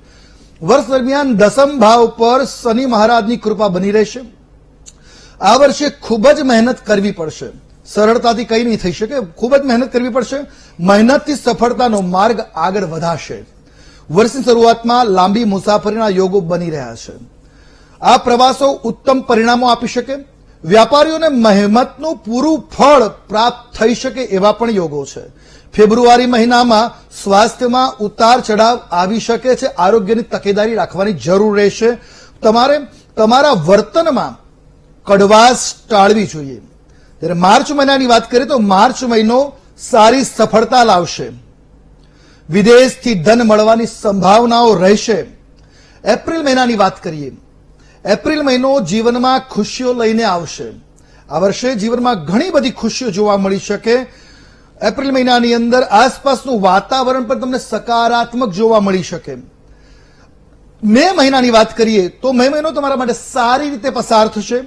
વર્ષ દરમિયાન દસમ ભાવ પર શનિ મહારાજની કૃપા બની રહેશે. આ વર્ષે ખૂબ જ મહેનત કરવી પડશે. સરળતાથી કંઈ નહીં થઈ શકે, ખૂબ જ મહેનત કરવી પડશે. મહેનતથી સફળતાનો માર્ગ આગળ વધાશે. વર્ષની શરૂઆતમાં લાંબી મુસાફરીના યોગો બની રહ્યા છે. આ પ્રવાસો ઉત્તમ પરિણામો આપી શકે. વ્યાપારીઓને મહેનતનું પૂરું ફળ પ્રાપ્ત થઈ શકે એવા પણ યોગો છે. ફેબ્રુઆરી મહિનામાં સ્વાસ્થ્યમાં ઉતાર ચઢાવ આવી શકે છે. આરોગ્યની તકેદારી રાખવાની જરૂર રહેશે. તમારે તમારા વર્તનમાં કડવાશ ટાળવી જોઈએ. ત્યારે માર્ચ મહિનાની વાત કરીએ તો માર્ચ મહિનો સારી સફળતા લાવશે. વિદેશથી ધન મળવાની સંભાવનાઓ રહેશે. એપ્રિલ મહિનાની વાત કરીએ. એપ્રિલ મહિનો જીવનમાં ખુશીઓ લઈને આવશે. આ વર્ષે જીવનમાં ઘણી બધી ખુશીઓ જોવા મળી શકે. એપ્રિલ મહિનાની અંદર આસપાસનું વાતાવરણ પણ તમને સકારાત્મક જોવા મળી શકે. મે મહિનાની વાત કરીએ તો મે મહિનો તમારા માટે સારી રીતે પસાર થશે.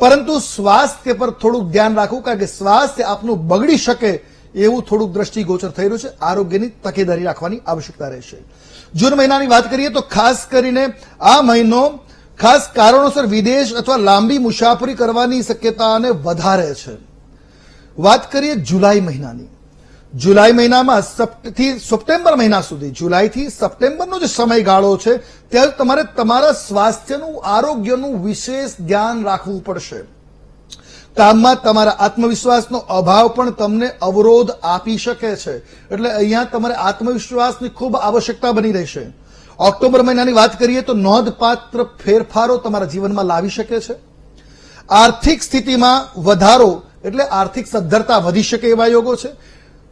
પરંતુ સ્વાસ્થ્ય પર થોડુંક ધ્યાન રાખવું, કારણ કે સ્વાસ્થ્ય આપનું બગડી શકે એવું થોડુંક દ્રષ્ટિગોચર થઈ રહ્યું છે. આરોગ્યની તકેદારી રાખવાની આવશ્યકતા રહેશે. જૂન મહિનાની વાત કરીએ તો ખાસ કરીને આ મહિનો ખાસ કારણોસર વિદેશ અથવા લાંબી મુસાફરી કરવાની શક્યતાને વધારે છે. વાત કરીએ જુલાઈ મહિનાની. જુલાઈ મહિનામાં સપ્ટેમ્બર મહિના સુધી, જુલાઈથી સપ્ટેમ્બરનો જે સમયગાળો છે ત્યારે તમારે તમારા સ્વાસ્થ્યનું, આરોગ્યનું વિશેષ ધ્યાન રાખવું પડશે. કામમાં તમારા આત્મવિશ્વાસનો અભાવ પણ તમને અવરોધ આપી શકે છે. એટલે અહીંયા તમારે આત્મવિશ્વાસની ખૂબ આવશ્યકતા બની રહેશે. ઓક્ટોબર મહિનાની વાત કરીએ તો નોંધપાત્ર ફેરફારો તમારા જીવનમાં લાવી શકે છે. આર્થિક સ્થિતિમાં વધારો એટલે આર્થિક સદ્ધરતા વધી શકે એવા યોગો છે.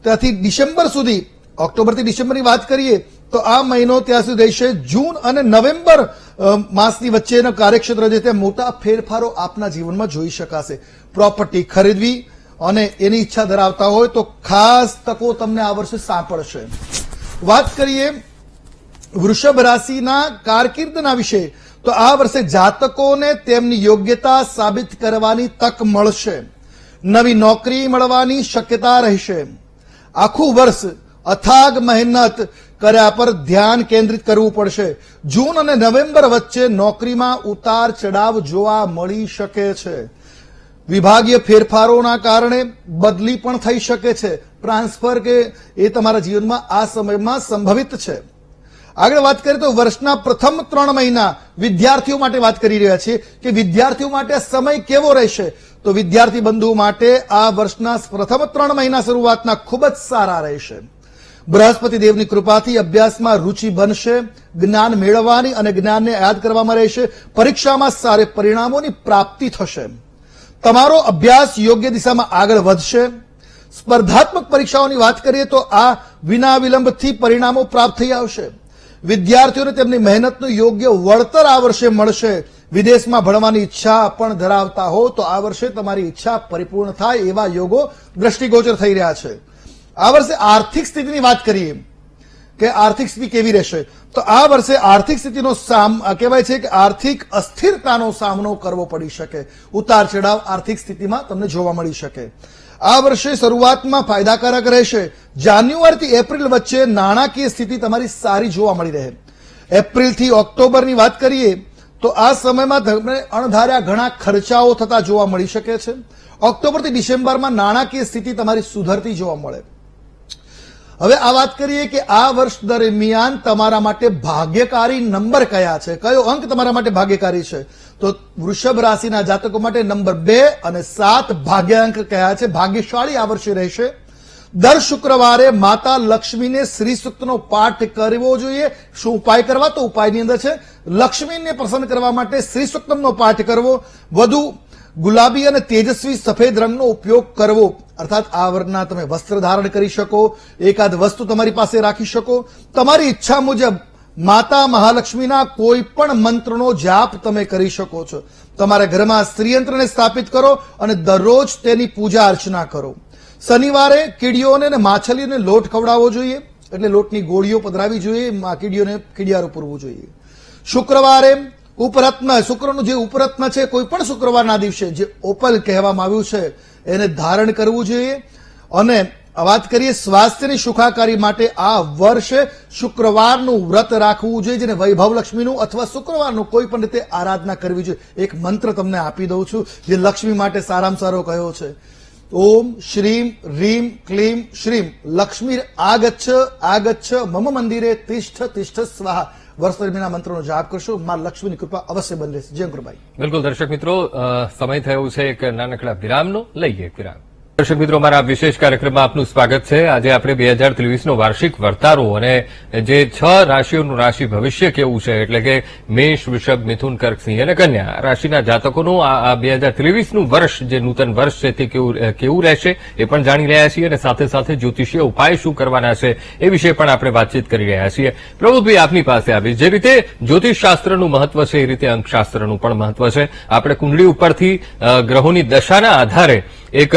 ત્યાંથી ડિસેમ્બર સુધી, ઓક્ટોબરથી ડિસેમ્બરની વાત કરીએ તો આ મહિનો ત્યાં સુધી રહેશે. જૂન અને નવેમ્બર માસની વચ્ચેનો કાર્યક્ષેત્ર છે ત્યાં મોટા ફેરફારો આપના જીવનમાં જોઈ શકાશે. પ્રોપર્ટી ખરીદવી અને એની ઈચ્છા ધરાવતા હોય તો ખાસ તકો તમને આ વર્ષે સાંપડશે. વાત કરીએ વૃષભ રાશિના કારકિર્દના વિશે તો આ વર્ષે જાતકોને તેમની યોગ્યતા સાબિત કરવાની તક મળશે. નવી નોકરી મળવાની શક્યતા રહેશે. આખું વર્ષ અથાગ મહેનત કર્યા પર ધ્યાન કેન્દ્રિત કરવું પડશે. જૂન અને નવેમ્બર વચ્ચે નોકરીમાં ઉતાર ચઢાવ જોવા મળી શકે છે. વિભાગીય ફેરફારોના કારણે બદલી પણ થઈ શકે છે. ટ્રાન્સફર કે એ તમારા જીવનમાં આ સમયમાં સંભવિત છે. આગળ વાત કરીએ તો વર્ષના પ્રથમ 3 મહિના વિદ્યાર્થીઓ માટે વાત કરી રહ્યા છીએ કે વિદ્યાર્થીઓ માટે સમય કેવો રહેશે. તો વિદ્યાર્થી બંધુઓ માટે આ વર્ષના પ્રથમ 3 મહિના શરૂઆતના ખૂબ જ સારા રહેશે. બૃહસ્પતિ દેવની કૃપાથી અભ્યાસમાં રુચિ બનશે. જ્ઞાન મેળવવાની અને જ્ઞાનને યાદ કરવામાં રહેશે. પરીક્ષામાં સારા પરિણામોની પ્રાપ્તિ થશે. તમારો અભ્યાસ યોગ્ય દિશામાં આગળ વધશે. સ્પર્ધાત્મક પરીક્ષાઓની વાત કરીએ તો આ વિના વિલંબથી પરિણામો પ્રાપ્ત થઈ આવશે. વિદ્યાર્થીઓને તેમની મહેનતનું યોગ્ય વળતર આ વર્ષે મળશે. વિદેશમાં ભણવાની ઈચ્છા પણ ધરાવતા હો તો આ વર્ષે તમારી ઈચ્છા પરિપૂર્ણ થાય એવા યોગો દ્રષ્ટિગોચર થઈ રહ્યા છે. આ વર્ષે આર્થિક સ્થિતિની વાત કરીએ કે આર્થિક સ્થિતિ કેવી રહેશે, તો આ વર્ષે આર્થિક સ્થિતિનો કહેવાય છે કે આર્થિક અસ્થિરતાનો સામનો કરવો પડી શકે. ઉતાર ચઢાવ આર્થિક સ્થિતિમાં તમને જોવા મળી શકે. આ વર્ષે શરૂઆતમાં ફાયદાકારક રહેશે. જાન્યુઆરીથી એપ્રિલ વચ્ચે નાણાકીય સ્થિતિ તમારી સારી જોવા મળી રહે. એપ્રિલથી ઓક્ટોબરની વાત કરીએ તો આ સમયમાં તમને અણધાર્યા ઘણા ખર્ચાઓ થતા જોવા મળી શકે છે. ઓક્ટોબરથી ડિસેમ્બરમાં નાણાકીય સ્થિતિ તમારી સુધરતી જોવા મળે. હવે આ વાત કરીએ કે આ વર્ષ દરમિયાન તમારા માટે ભાગ્યકારી નંબર કયા છે, કયો અંક તમારા માટે ભાગ્યકારી છે, તો વૃષભ રાશિના જાતકો માટે નંબર 2 અને 7 ભાગ્યાંક કયા છે, ભાગ્યશાળી આ વર્ષે રહેશે. દર શુક્રવારે માતા લક્ષ્મીને શ્રી સૂક્તનો પાઠ કરવો જોઈએ. શું ઉપાય કરવા, તો ઉપાયની અંદર છે લક્ષ્મીને પ્રસન્ન કરવા માટે શ્રી સૂક્તમનો પાઠ કરવો. વધુ ગુલાબી અને તેજસ્વી સફેદ રંગનો ઉપયોગ કરવો, અર્થાત આ વર્ગના તમે વસ્ત્ર ધારણ કરી શકો, એકાદ વસ્તુ તમારી પાસે રાખી શકો. તમારી ઈચ્છા મુજબ માતા મહાલક્ષ્મીના કોઈ પણ મંત્રનો જાપ તમે કરી શકો છો. તમારા ઘરમાં શ્રીયંત્રને સ્થાપિત કરો અને દરરોજ તેની પૂજા અર્ચના કરો. શનિવારે કીડીઓને અને માછલીઓને લોટ ખવડાવવો જોઈએ, એટલે લોટની ગોળીઓ પધરાવી જોઈએ, કીડીઓને કીડિયારું પૂરવું જોઈએ. શુક્રવારે ઉપરત્ન, શુક્રનું જે ઉપરત્ન છે કોઈ પણ શુક્રવારના દિવસે જે ઓપલ કહેવામાં આવ્યું છે એને ધારણ કરવું જોઈએ. અને વાત કરીએ સ્વાસ્થ્યની સુખાકારી માટે આ વર્ષે શુક્રવારનું વ્રત રાખવું જોઈએ, જેને વૈભવ લક્ષ્મીનું અથવા શુક્રવારનું કોઈ પણ રીતે આરાધના કરવી જોઈએ. એક મંત્ર તમને આપી દઉં છું જે લક્ષ્મી માટે સારામાં સારો કયો છે. ઓમ શ્રીમ રીમ ક્લીમ શ્રીમ લક્ષ્મી આગચ્છ આગચ્છ મમ મંદિરે તિષ્ઠ તિષ્ઠ સ્વાહા. વર્ષ દરમિયાન આ મંત્રનો જાપ કરશો, માં લક્ષ્મીની કૃપા અવશ્ય બની રહેશે. જય ગુરુભાઈ. બિલકુલ દર્શક મિત્રો, સમય થયો છે એક નાનકડા વિરામનો. લઈએ એક વિરામ. દર્શક મિત્રો, મારા વિશેષ કાર્યક્રમમાં આપનું સ્વાગત છે. આજે આપણે 2023નો વાર્ષિક વર્તારો અને જે 6 રાશિઓનું રાશિ ભવિષ્ય કેવું છે, એટલે કે મેષ, વૃષભ, મિથુન, કર્ક, સિંહ અને કન્યા રાશિના જાતકોનું આ 2023નું વર્ષ, જે નૂતન વર્ષ છે તે કેવું રહેશે એ પણ જાણી રહ્યા છીએ અને સાથે સાથે જ્યોતિષીય ઉપાય શું કરવાના છે એ વિશે પણ આપણે વાતચીત કરી રહ્યા છીએ. પ્રબોધભાઈ, આપની પાસે આવી જે રીતે જ્યોતિષ શાસ્ત્રનું મહત્વ છે એ રીતે અંકશાસ્ત્રનું પણ મહત્વ છે. આપણે કુંડળી ઉપરથી ગ્રહોની દશાના આધારે એક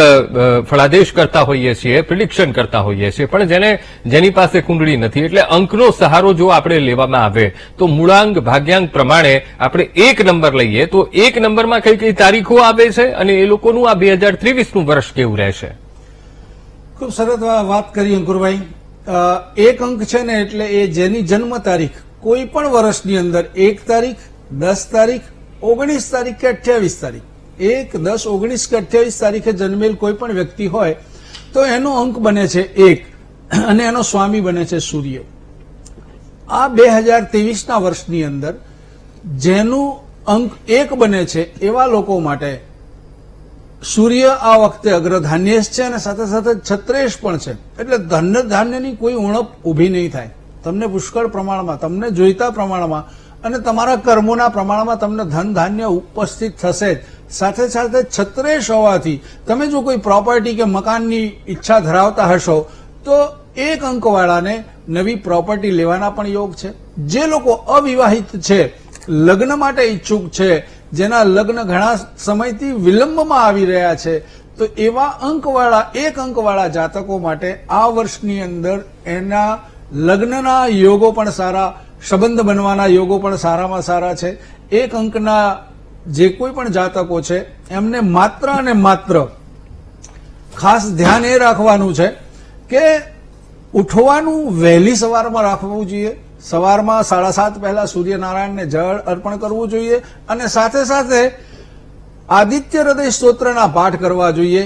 ફળાદેશ કરતા હોઈએ છીએ, પ્રિડિક્શન કરતા હોઈએ છીએ, પણ જેની પાસે કુંડળી નથી, એટલે અંકનો સહારો જો આપણે લેવામાં આવે તો મૂળાંક ભાગ્યાંક પ્રમાણે આપણે 1 નંબર લઈએ તો 1 નંબરમાં કઈ કઈ તારીખો આવે છે અને એ લોકોનું આ 2023નું વર્ષ કેવું રહેશે. ખૂબ સરસ વાત કરી અંકુરભાઈ. એક અંક છે ને એટલે એ જેની જન્મ તારીખ કોઈ પણ વર્ષની અંદર 1 તારીખ, 10 તારીખ, 19 તારીખ કે 28 તારીખ, 1, 10, 19 કે 28 તારીખે જન્મેલ કોઈ પણ વ્યક્તિ હોય તો એનો અંક બને છે 1 અને એનો સ્વામી બને છે સૂર્ય. આ 2023ના વર્ષની અંદર જેનું અંક 1 બને છે એવા લોકો માટે સૂર્ય આ વખતે અગ્રધાન્યેશ છે અને સાથે સાથે છત્રેશ પણ છે, એટલે ધન ધાન્યની કોઈ ઉણપ ઊભી નહીં થાય. તમને પુષ્કળ પ્રમાણમાં, તમને જોઈતા પ્રમાણમાં અને તમારા કર્મોના પ્રમાણમાં તમને ધન ધાન્ય ઉપસ્થિત થશે જ. સાથે સાથે છત્રેશ હોવાથી તમે જો કોઈ પ્રોપર્ટી કે મકાનની ઈચ્છા ધરાવતા હશો તો 1 અંકવાળાને નવી પ્રોપર્ટી લેવાના પણ યોગ છે. જે લોકો અવિવાહિત છે, લગ્ન માટે ઈચ્છુક છે, જેના લગ્ન ઘણા સમયથી વિલંબમાં આવી રહ્યા છે, તો એવા અંકવાળા 1 અંકવાળા જાતકો માટે આ વર્ષની અંદર એના લગ્નના યોગો પણ સારા, સંબંધ બનવાના યોગો પણ સારામાં સારા છે. 1 અંકના જે કોઈ પણ જાતકો છે એમને માત્ર અને માત્ર ખાસ ધ્યાન એ રાખવાનું છે કે ઉઠવાનું વહેલી સવારમાં રાખવું જોઈએ. સવારમાં 7:30 પહેલા સૂર્યનારાયણને જળ અર્પણ કરવું જોઈએ અને સાથે સાથે આદિત્ય હૃદય સ્તોત્રના પાઠ કરવા જોઈએ.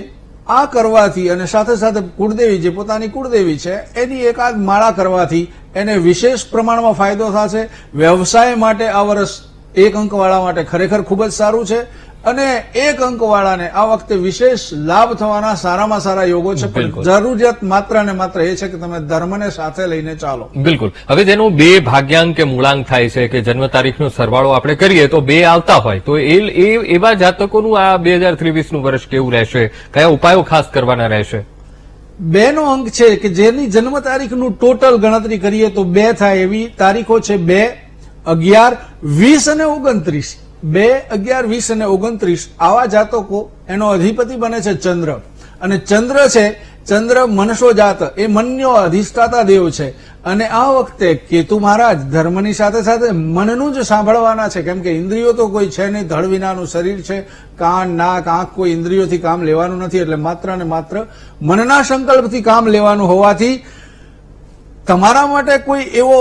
આ કરવાથી અને સાથે સાથે કુળદેવી, જે પોતાની કુળદેવી છે એની એકાદ માળા કરવાથી એને વિશેષ પ્રમાણમાં ફાયદો થશે. વ્યવસાય માટે આ વર્ષ 1 અંકવાળા માટે ખરેખર ખૂબ જ સારું છે અને એક અંકવાળાને આ વખતે વિશેષ લાભ થવાના સારામાં સારા યોગો છે. પણ બિલકુલ. જરૂરિયાત માત્ર ને માત્ર એ છે કે તમે ધર્મને સાથે લઈને ચાલો. બિલકુલ. હવે જેનું બે ભાગ્યાંક કે મૂળાંક થાય છે કે જન્મ તારીખનો સરવાળો આપણે કરીએ તો બે આવતા હોય તો એવા જાતકોનું આ 2023નું વર્ષ કેવું રહેશે, કયા ઉપાયો ખાસ કરવાના રહેશે? 2 નો અંક છે કે જેની જન્મ તારીખનું ટોટલ ગણતરી કરીએ તો 2 થાય એવી તારીખો છે 2, 11, 20 અને 29. 2, 11, 20 અને 29 આવા જાતકો એનો અધિપતિ બને છે ચંદ્ર. અને ચંદ્ર છે, ચંદ્ર મનસો જાત, એ મનનો અધિષ્ઠાતા દેવ છે. અને આ વખતે કેતુ મહારાજ ધર્મની સાથે સાથે મનનું જ સાંભળવાના છે. કેમ કે ઇન્દ્રિયો તો કોઈ છે નહીં, ધડ વિનાનું શરીર છે, કાન, નાક, આંખ કોઈ ઇન્દ્રિયોથી કામ લેવાનું નથી. એટલે માત્ર ને માત્ર મનના સંકલ્પથી કામ લેવાનું હોવાથી તમારા માટે કોઈ એવો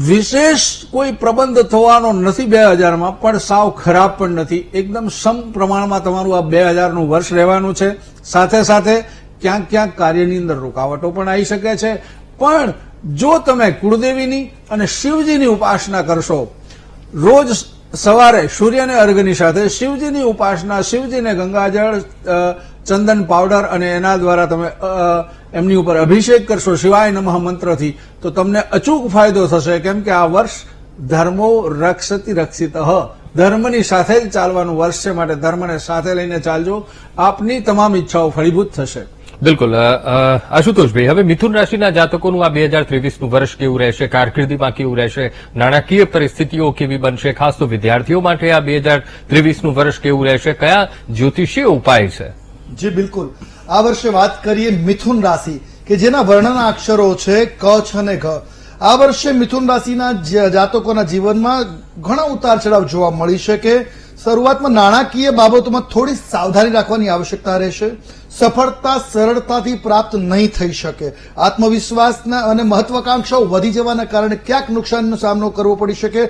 વિશેષ કોઈ પ્રબંધ થવાનો નથી 2000માં, પણ સાવ ખરાબ પણ નથી. એકદમ સમ પ્રમાણમાં તમારું આ 2000નું વર્ષ રહેવાનું છે. સાથે સાથે ક્યાંક ક્યાંક કાર્યની અંદર રૂકાવટો પણ આવી શકે છે. પણ જો તમે કુળદેવીની અને શિવજીની ઉપાસના કરશો, રોજ સવારે સૂર્યને અર્ઘની સાથે શિવજીની ઉપાસના, શિવજીને ગંગાજળ, ચંદન પાવડર અને એના દ્વારા તમે એમની ઉપર અભિષેક કરશો શિવાય નમઃ મંત્રથી, તો તમને અચૂક ફાયદો થશે. કેમ કે આ વર્ષ ધર્મો રક્ષતિ રક્ષિત, ધર્મની સાથે જ ચાલવાનું વર્ષ છે. માટે ધર્મને સાથે લઈને ચાલજો, આપની તમામ ઈચ્છાઓ ફળીભૂત થશે. બિલકુલ. આશુતોષભાઈ, હવે મિથુન રાશિના જાતકોનું આ 2023નું વર્ષ કેવું રહેશે, કારકિર્દીમાં કેવું રહેશે, નાણાકીય પરિસ્થિતિઓ કેવી બનશે, ખાસ તો વિદ્યાર્થીઓ માટે આ 2023નું વર્ષ કેવું રહેશે, કયા જ્યોતિષીય ઉપાય છે? જી બિલકુલ. આ વર્ષે વાત કરીએ મિથુન રાશિ કે જેના વર્ણના અક્ષરો છે ક, છ અને ઘ. આ વર્ષે મિથુન રાશિના જાતકોના જીવનમાં ઘણા ઉતાર ચઢાવ જોવા મળી શકે. શરૂઆતમાં નાણાકીય બાબતોમાં થોડી સાવધાની રાખવાની આવશ્યકતા રહેશે. સફળતા સરળતાથી પ્રાપ્ત નહીં થઈ શકે. આત્મવિશ્વાસના અને મહત્વાકાંક્ષાઓ વધી જવાના કારણે ક્યાંક નુકસાનનો સામનો કરવો પડી શકે.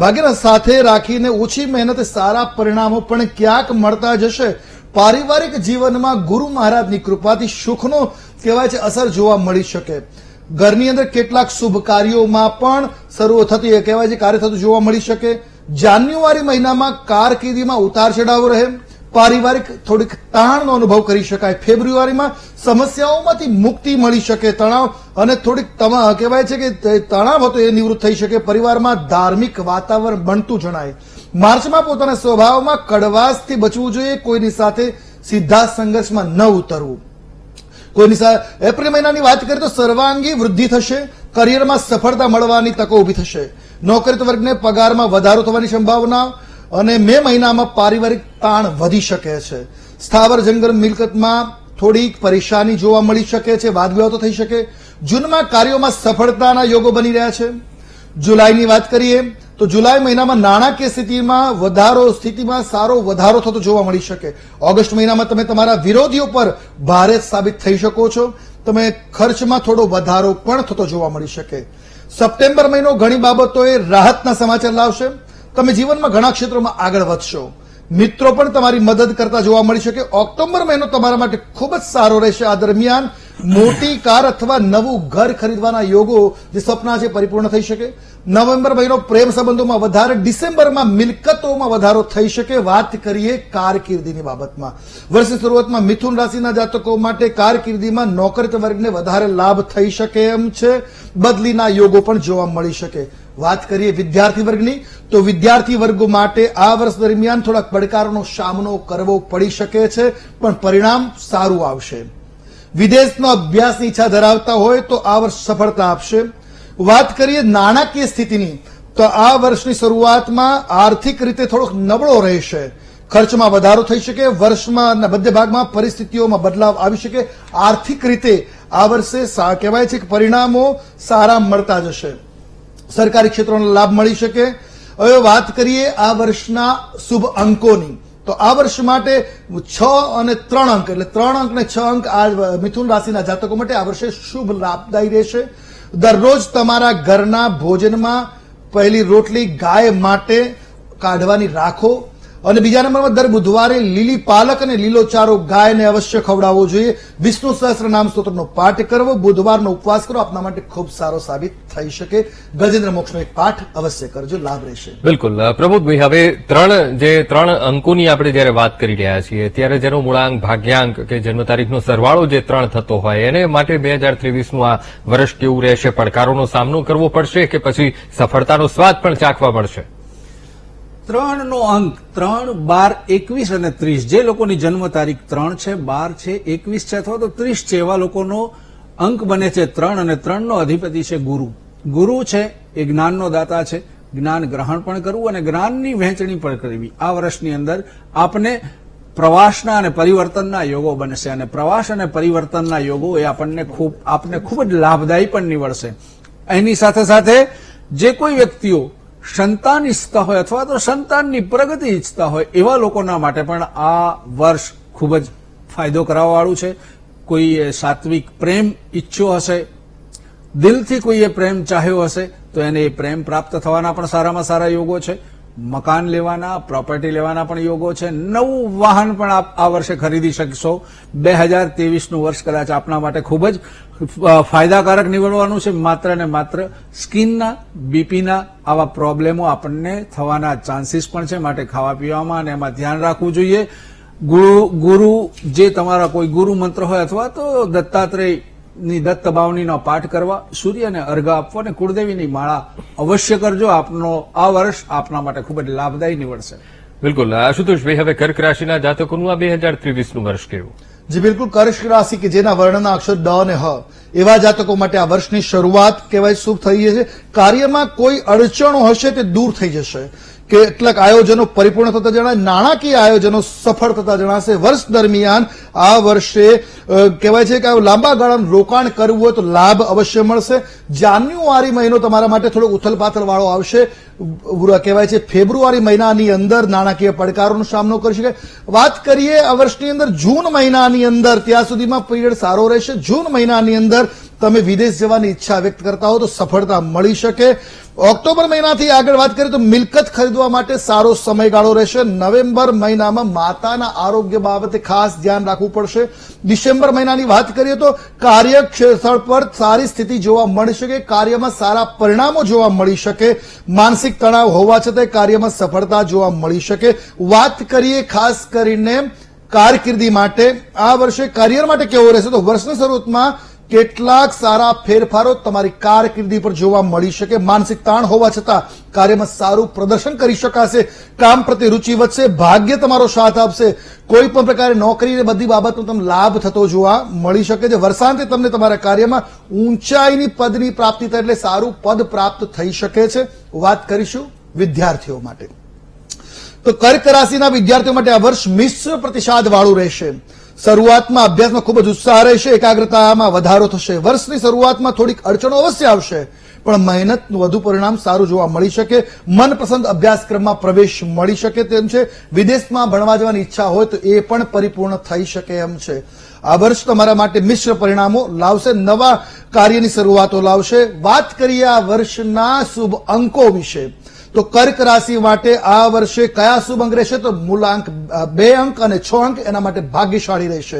ભાગ્યના સાથે રાખીને ઓછી મહેનતે સારા પરિણામો પણ ક્યાંક મળતા જશે. પારિવારિક જીવનમાં ગુરુ મહારાજની કૃપાથી સુખનો કહેવાય છે અસર જોવા મળી શકે. ઘરની અંદર કેટલાક શુભ કાર્યોમાં પણ શરૂ થતી કહેવાય છે કાર્ય થતું જોવા મળી શકે. જાન્યુઆરી મહિનામાં કારકિર્દીમાં ઉતાર ચઢાવ રહે. પારિવારિક થોડીક તાણનો અનુભવ કરી શકાય. ફેબ્રુઆરીમાં સમસ્યાઓમાંથી મુક્તિ મળી શકે. તણાવ અને થોડીક કહેવાય છે કે તણાવ હતો એ નિવૃત્ત થઈ શકે. પરિવારમાં ધાર્મિક વાતાવરણ બનતું જણાય. માર્ચમાં પોતાના સ્વભાવમાં કડવાશથી બચવું જોઈએ. કોઈની સાથે સીધા સંઘર્ષમાં ન ઉતરવું. કોઈની સાથે એપ્રિલ મહિનાની વાત કરીએ તો સર્વાંગી વૃદ્ધિ થશે. કરિયરમાં સફળતા મળવાની તકો ઉભી થશે. નોકરી વર્ગને પગારમાં વધારો થવાની સંભાવના. અને મે મહિનામાં પારિવારિક તાણ વધી શકે છે. સ્થાવર જંગલ મિલકતમાં થોડીક પરેશાની જોવા મળી શકે છે. વાદ વિવાદો થઈ શકે. જૂનમાં કાર્યોમાં સફળતાના યોગો બની રહ્યા છે. જુલાઈની વાત કરીએ તો જુલાઈ મહિનામાં નાણાકીય સ્થિતિમાં સારો વધારો થતો જોવા મળી શકે. ઓગસ્ટ મહિનામાં તમે તમારા વિરોધીઓ પર ભારે સાબિત થઈ શકો છો. તમે ખર્ચમાં થોડો વધારો પણ થતો જોવા મળી શકે. સપ્ટેમ્બર મહિનો ઘણી બાબતોએ રાહતના સમાચાર લાવશે. તમે જીવનમાં ઘણા ક્ષેત્રોમાં આગળ વધશો. મિત્રો પણ તમારી મદદ કરતા જોવા મળી શકે. ઓક્ટોબર મહિનો તમારા માટે ખૂબ જ સારો રહેશે. આ દરમિયાન મોટી કાર અથવા નવું ઘર ખરીદવાના યોગો જે સપના છે પરિપૂર્ણ થઈ શકે. નવેમ્બર મહિનો પ્રેમ સંબંધોમાં વધારે. ડિસેમ્બરમાં મિલકતોમાં વધારો થઈ શકે. વાત કરીએ કારકિર્દીની બાબતમાં. વર્ષની શરૂઆતમાં મિથુન રાશિના જાતકો માટે કારકિર્દીમાં નોકરી વર્ગને વધારે લાભ થઈ શકે એમ છે. બદલીના યોગો પણ જોવા મળી શકે. વાત કરીએ વિદ્યાર્થી વર્ગની તો વિદ્યાર્થી વર્ગો માટે આ વર્ષ દરમિયાન થોડાક પડકારોનો સામનો કરવો પડી શકે છે, પણ પરિણામ સારું આવશે. વિદેશનો અભ્યાસની ઈચ્છા ધરાવતા હોય તો આ વર્ષ સફળતા આપશે. વાત કરીએ નાણાકીય સ્થિતિની તો આ વર્ષની શરૂઆતમાં આર્થિક રીતે થોડોક નબળો રહેશે. ખર્ચમાં વધારો થઈ શકે. વર્ષમાં મધ્ય ભાગમાં પરિસ્થિતિઓમાં બદલાવ આવી શકે. આર્થિક રીતે આ વર્ષે કહેવાય છે કે પરિણામો સારા મળતા જશે. સરકારી ક્ષેત્રોનો લાભ મળી શકે. હવે વાત કરીએ આ વર્ષના શુભ અંકોની તો આ વર્ષ માટે 6 અને 3 અંક એટલે 3 અંક અને 6 અંક આ મિથુન રાશિના જાતકો માટે આ વર્ષે શુભ લાભદાયી રહેશે. દરરોજ તમારા ઘરના ભોજનમાં પહેલી રોટલી ગાય માટે કાઢવાની રાખો. અને બીજા નંબરમાં દર બુધવારે લીલી પાલક અને લીલો ચારો ગાયને અવશ્ય ખવડાવવો જોઈએ. વિષ્ણુ સહસ્ત્રનામ સ્તોત્રનો પાઠ કરવો, બુધવારનો ઉપવાસ કરો, આપના માટે ખૂબ સારો સાબિત થઈ શકે. ગજેન્દ્ર મોક્ષનો એક પાઠ અવશ્ય કરજો, લાભ રહેશે. બિલકુલ પ્રબોધભાઈ, હવે ત્રણ અંકોની આપણે જયારે વાત કરી રહ્યા છીએ ત્યારે જેનો મૂળાંક, ભાગ્યાંક કે જન્મ તારીખનો સરવાળો જે 3 થતો હોય એને માટે 2023નું આ વર્ષ કેવું રહેશે? પડકારોનો સામનો કરવો પડશે કે પછી સફળતાનો સ્વાદ પણ ચાખવા મળશે? 3 નો અંક 3, 12, 21 અને 30 જે લોકોની જન્મ તારીખ 3 છે, 12 છે, 21 છે અથવા તો 30 છે એવા લોકોનો અંક બને છે 3 અને 3 નો અધિપતિ છે ગુરુ. ગુરુ છે એ જ્ઞાનનો દાતા છે. જ્ઞાન ગ્રહણ પણ કરવું અને જ્ઞાનની વહેંચણી પણ કરવી. આ વર્ષની અંદર આપને પ્રવાસના અને પરિવર્તનના યોગો બનશે અને પ્રવાસ અને પરિવર્તનના યોગો એ આપને ખૂબ જ લાભદાયી પણ નીવડશે. એની સાથે સાથે જે કોઈ વ્યક્તિઓ સંતાન ઈચ્છતા હોય અથવા તો સંતાનની પ્રગતિ ઈચ્છતા હોય એવા લોકોના માટે પણ આ વર્ષ ખૂબ જ ફાયદો કરાવવાવાળું છે. કોઈએ સાત્વિક પ્રેમ ઈચ્છ્યો હશે, દિલથી કોઈએ પ્રેમ ચાહ્યો હશે તો એને એ પ્રેમ પ્રાપ્ત થવાના પણ સારામાં સારા યોગો છે. મકાન લેવાના, પ્રોપર્ટી લેવાના પણ યોગો છે. નવું વાહન પણ આપ આ વર્ષે ખરીદી શકશો. 2023નું વર્ષ કદાચ આપના માટે ખૂબ જ ફાયદાકારક નીવડવાનું છે. માત્ર ને માત્ર સ્કિનના, બીપીના આવા પ્રોબ્લેમો આપણને થવાના ચાન્સીસ પણ છે. માટે ખાવા પીવામાં અને એમાં ધ્યાન રાખવું જોઈએ. ગુરુ જે તમારા કોઈ ગુરુ મંત્ર હોય અથવા તો દત્તાત્રેયની દત્ત બાવનીનો પાઠ કરવા, સૂર્યને અર્ઘ્ય આપવો અને કુળદેવીની માળા અવશ્ય કરજો. આપનો આ વર્ષ આપના માટે ખૂબ જ લાભદાયી નીવડશે. બિલકુલ આશુતોષભાઈ, હવે કર્ક રાશિના જાતકોનું આ 2023નું વર્ષ કેવું? જી બિલકુલ, કર્ક રાશિ કે જેના વર્ણના અક્ષર ડ અને હ એવા જાતકો માટે આ વર્ષની શરૂઆત કહેવાય શુભ થઈ છે. કાર્યમાં કોઈ અડચણો હશે તે દૂર થઈ જશે. કેટલાક આયોજનો પરિપૂર્ણ થતા જણાય, નાણાકીય આયોજનો સફળ થતા જણાશે. વર્ષ દરમિયાન આ વર્ષે કહેવાય છે કે લાંબા ગાળાનું રોકાણ કરવું હોય તો લાભ અવશ્ય મળશે. જાન્યુઆરી મહિનો તમારા માટે થોડો ઉથલપાથલ વાળો આવશે. કહેવાય છે ફેબ્રુઆરી મહિનાની અંદર નાણાકીય પડકારોનો સામનો કરી શકાય. વાત કરીએ આ વર્ષની અંદર જૂન મહિનાની અંદર, ત્યાં સુધીમાં પીરિયડ સારો રહેશે. જૂન મહિનાની અંદર તમે વિદેશ જવાની ઈચ્છા વ્યક્ત કરતા હો તો સફળતા મળી શકે. ઓક્ટોબર મહિનાથી આગળ વાત કરીએ તો મિલકત ખરીદવા માટે સારો સમયગાળો રહેશે. નવેમ્બર મહિનામાં માતાના આરોગ્ય બાબતે ખાસ ધ્યાન રાખવું પડશે. ડિસેમ્બર મહિનાની વાત કરીએ તો કાર્યક્ષેત્ર પર સારી સ્થિતિ જોવા મળી શકે. કાર્યમાં સારા પરિણામો જોવા મળી શકે. માનસિક તણાવ હોવા છતાં કાર્યમાં સફળતા જોવા મળી શકે. વાત કરીએ ખાસ કરીને કારકિર્દી માટે, આ વર્ષે કરિયર માટે કેવો રહેશે તો વર્ષની શરૂઆતમાં કેટલાક સારા ફેરફારો તમારી કારકિર્દી પર જોવા મળી શકે. માનસિક તાણ હોવા છતાં કાર્યમાં સારું પ્રદર્શન કરી શકાશે. કામ પ્રત્યે રુચિ વધશે. ભાગ્ય તમારો સાથ આપશે. કોઈ પણ પ્રકારે નોકરી બધી બાબતનો તમને લાભ થતો જોવા મળી શકે છે. વર્ષાંતે તમને તમારા કાર્યમાં ઊંચાઈની પદની પ્રાપ્તિ થાય એટલે સારું પદ પ્રાપ્ત થઈ શકે છે. વાત કરીશું વિદ્યાર્થીઓ માટે તો કર્ક રાશિના વિદ્યાર્થીઓ માટે આ વર્ષ મિશ્ર પ્રતિસાદ વાળું રહેશે. શરૂઆતમાં અભ્યાસમાં ખૂબ જ ઉત્સાહ રહેશે. એકાગ્રતામાં વધારો થશે. વર્ષની શરૂઆતમાં થોડીક અડચણો અવશ્ય આવશે પણ મહેનતનું વધુ પરિણામ સારું જોવા મળી શકે. મનપસંદ અભ્યાસક્રમમાં પ્રવેશ મળી શકે તેમ છે. વિદેશમાં ભણવા જવાની ઈચ્છા હોય તો એ પણ પરિપૂર્ણ થઈ શકે એમ છે. આ વર્ષ તમારા માટે મિશ્ર પરિણામો લાવશે. નવા કાર્યની શરૂઆતો લાવશે. વાત કરીએ આ વર્ષના શુભ અંકો વિશે તો કર્ક રાશિ માટે આ વર્ષે કયા શુભ અંક રહેશે તો મૂલાંક 2 અંક અને 6 અંક એના માટે ભાગ્યશાળી રહેશે.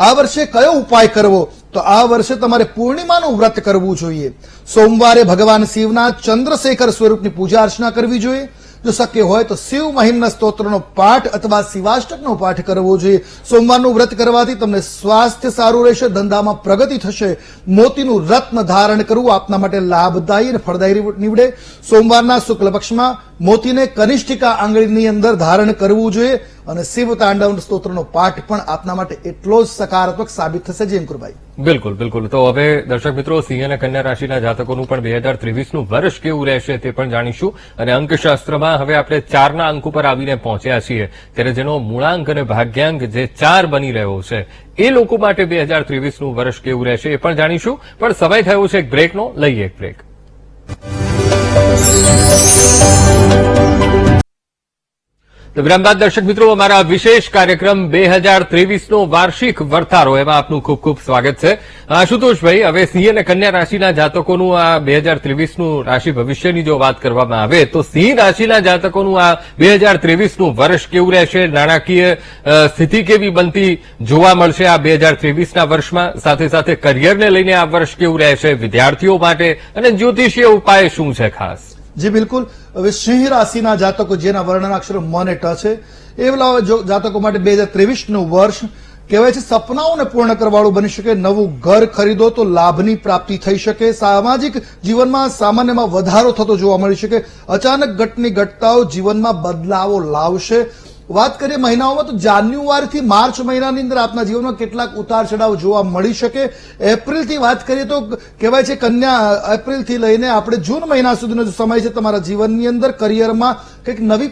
આ વર્ષે કયો ઉપાય કરવો તો આ વર્ષે તમારે પૂર્ણિમાનું વ્રત કરવું જોઈએ. સોમવારે ભગવાન શિવના ચંદ્રશેખર સ્વરૂપની પૂજા અર્ચના કરવી જોઈએ. જો શક્ય હોય તો શિવ મહિમ્ન સ્તોત્રનો પાઠ અથવા શિવાષ્ટકનો પાઠ કરવો જોઈએ. સોમવારનું વ્રત કરવાથી તમને સ્વાસ્થ્ય સારું રહેશે. ધંધામાં પ્રગતિ થશે. મોતીનું રત્ન ધારણ કરવું આપના માટે લાભદાયી અને ફળદાયી નીવડે. સોમવારના શુક્લ પક્ષમાં મોતીને કનિષ્ઠિકા આંગળીની અંદર ધારણ કરવું જોઈએ અને શિવ તાંડવ સ્તોત્રનો પાઠ પણ આપના માટે એટલો જ સકારાત્મક સાબિત થશે. જી અંકુરભાઈ. બિલકુલ બિલકુલ. તો હવે દર્શક મિત્રો, સિંહ અને કન્યા રાશિના જાતકોનું પણ 2023નું વર્ષ કેવું રહેશે તે પણ જાણીશું. અને અંકશાસ્ત્રમાં હવે આપણે 4ના અંક ઉપર આવીને પહોંચ્યા છીએ ત્યારે જેનો મૂળાંક અને ભાગ્યાંક જે 4 બની રહ્યો છે એ લોકો માટે 2023નું વર્ષ કેવું રહેશે એ પણ જાણીશું. પણ સમય થયો છે એક બ્રેકનો. લઈએ એક બ્રેક. તો વિરામ બાદ દર્શક મિત્રો અમારા વિશેષ કાર્યક્રમ 2023 નો વાર્ષિક વર્તારો એમાં આપનું ખૂબ ખૂબ સ્વાગત છે. આશુતોષભાઈ, હવે સિંહ અને કન્યા રાશિના જાતકોનું આ 2023 નું રાશિ ભવિષ્યની જો વાત કરવામાં આવે તો સિંહ રાશિના જાતકોનું આ 2023 નું વર્ષ કેવું રહેશે, નાણાકીય સ્થિતિ કેવી બનતી જોવા મળશે આ 2023ના વર્ષમાં, સાથે સાથે કરિયરને લઈને આ વર્ષ કેવું રહેશે વિદ્યાર્થીઓ માટે, અને જ્યોતિષીય ઉપાય શું છે ખાસ? જી બિલકુલ. હવે સિંહ રાશિના જાતકો જેના વર્ણના અક્ષરો મ અને ટ છે એવા જાતકો માટે 2023 નું વર્ષ કહેવાય છે સપનાઓને પૂર્ણ કરવાળું બની શકે. નવું ઘર ખરીદો તો લાભની પ્રાપ્તિ થઈ શકે. સામાજિક જીવનમાં સામાન્યમાં વધારો થતો જોવા મળી શકે. અચાનક ઘટની ઘટનાઓ જીવનમાં બદલાવો લાવશે. વાત કરીએ મહિનાઓમાં તો જાન્યુઆરીથી માર્ચ મહિનાની અંદર આપના જીવનમાં કેટલાક ઉતાર ચઢાવ જોવા મળી શકે. એપ્રિલથી વાત કરીએ તો કહેવાય છે કન્યા એપ્રિલથી લઈને આપણે જૂન મહિના સુધીનો જે સમય છે તમારા જીવનની અંદર કરિયરમાં કંઈક નવી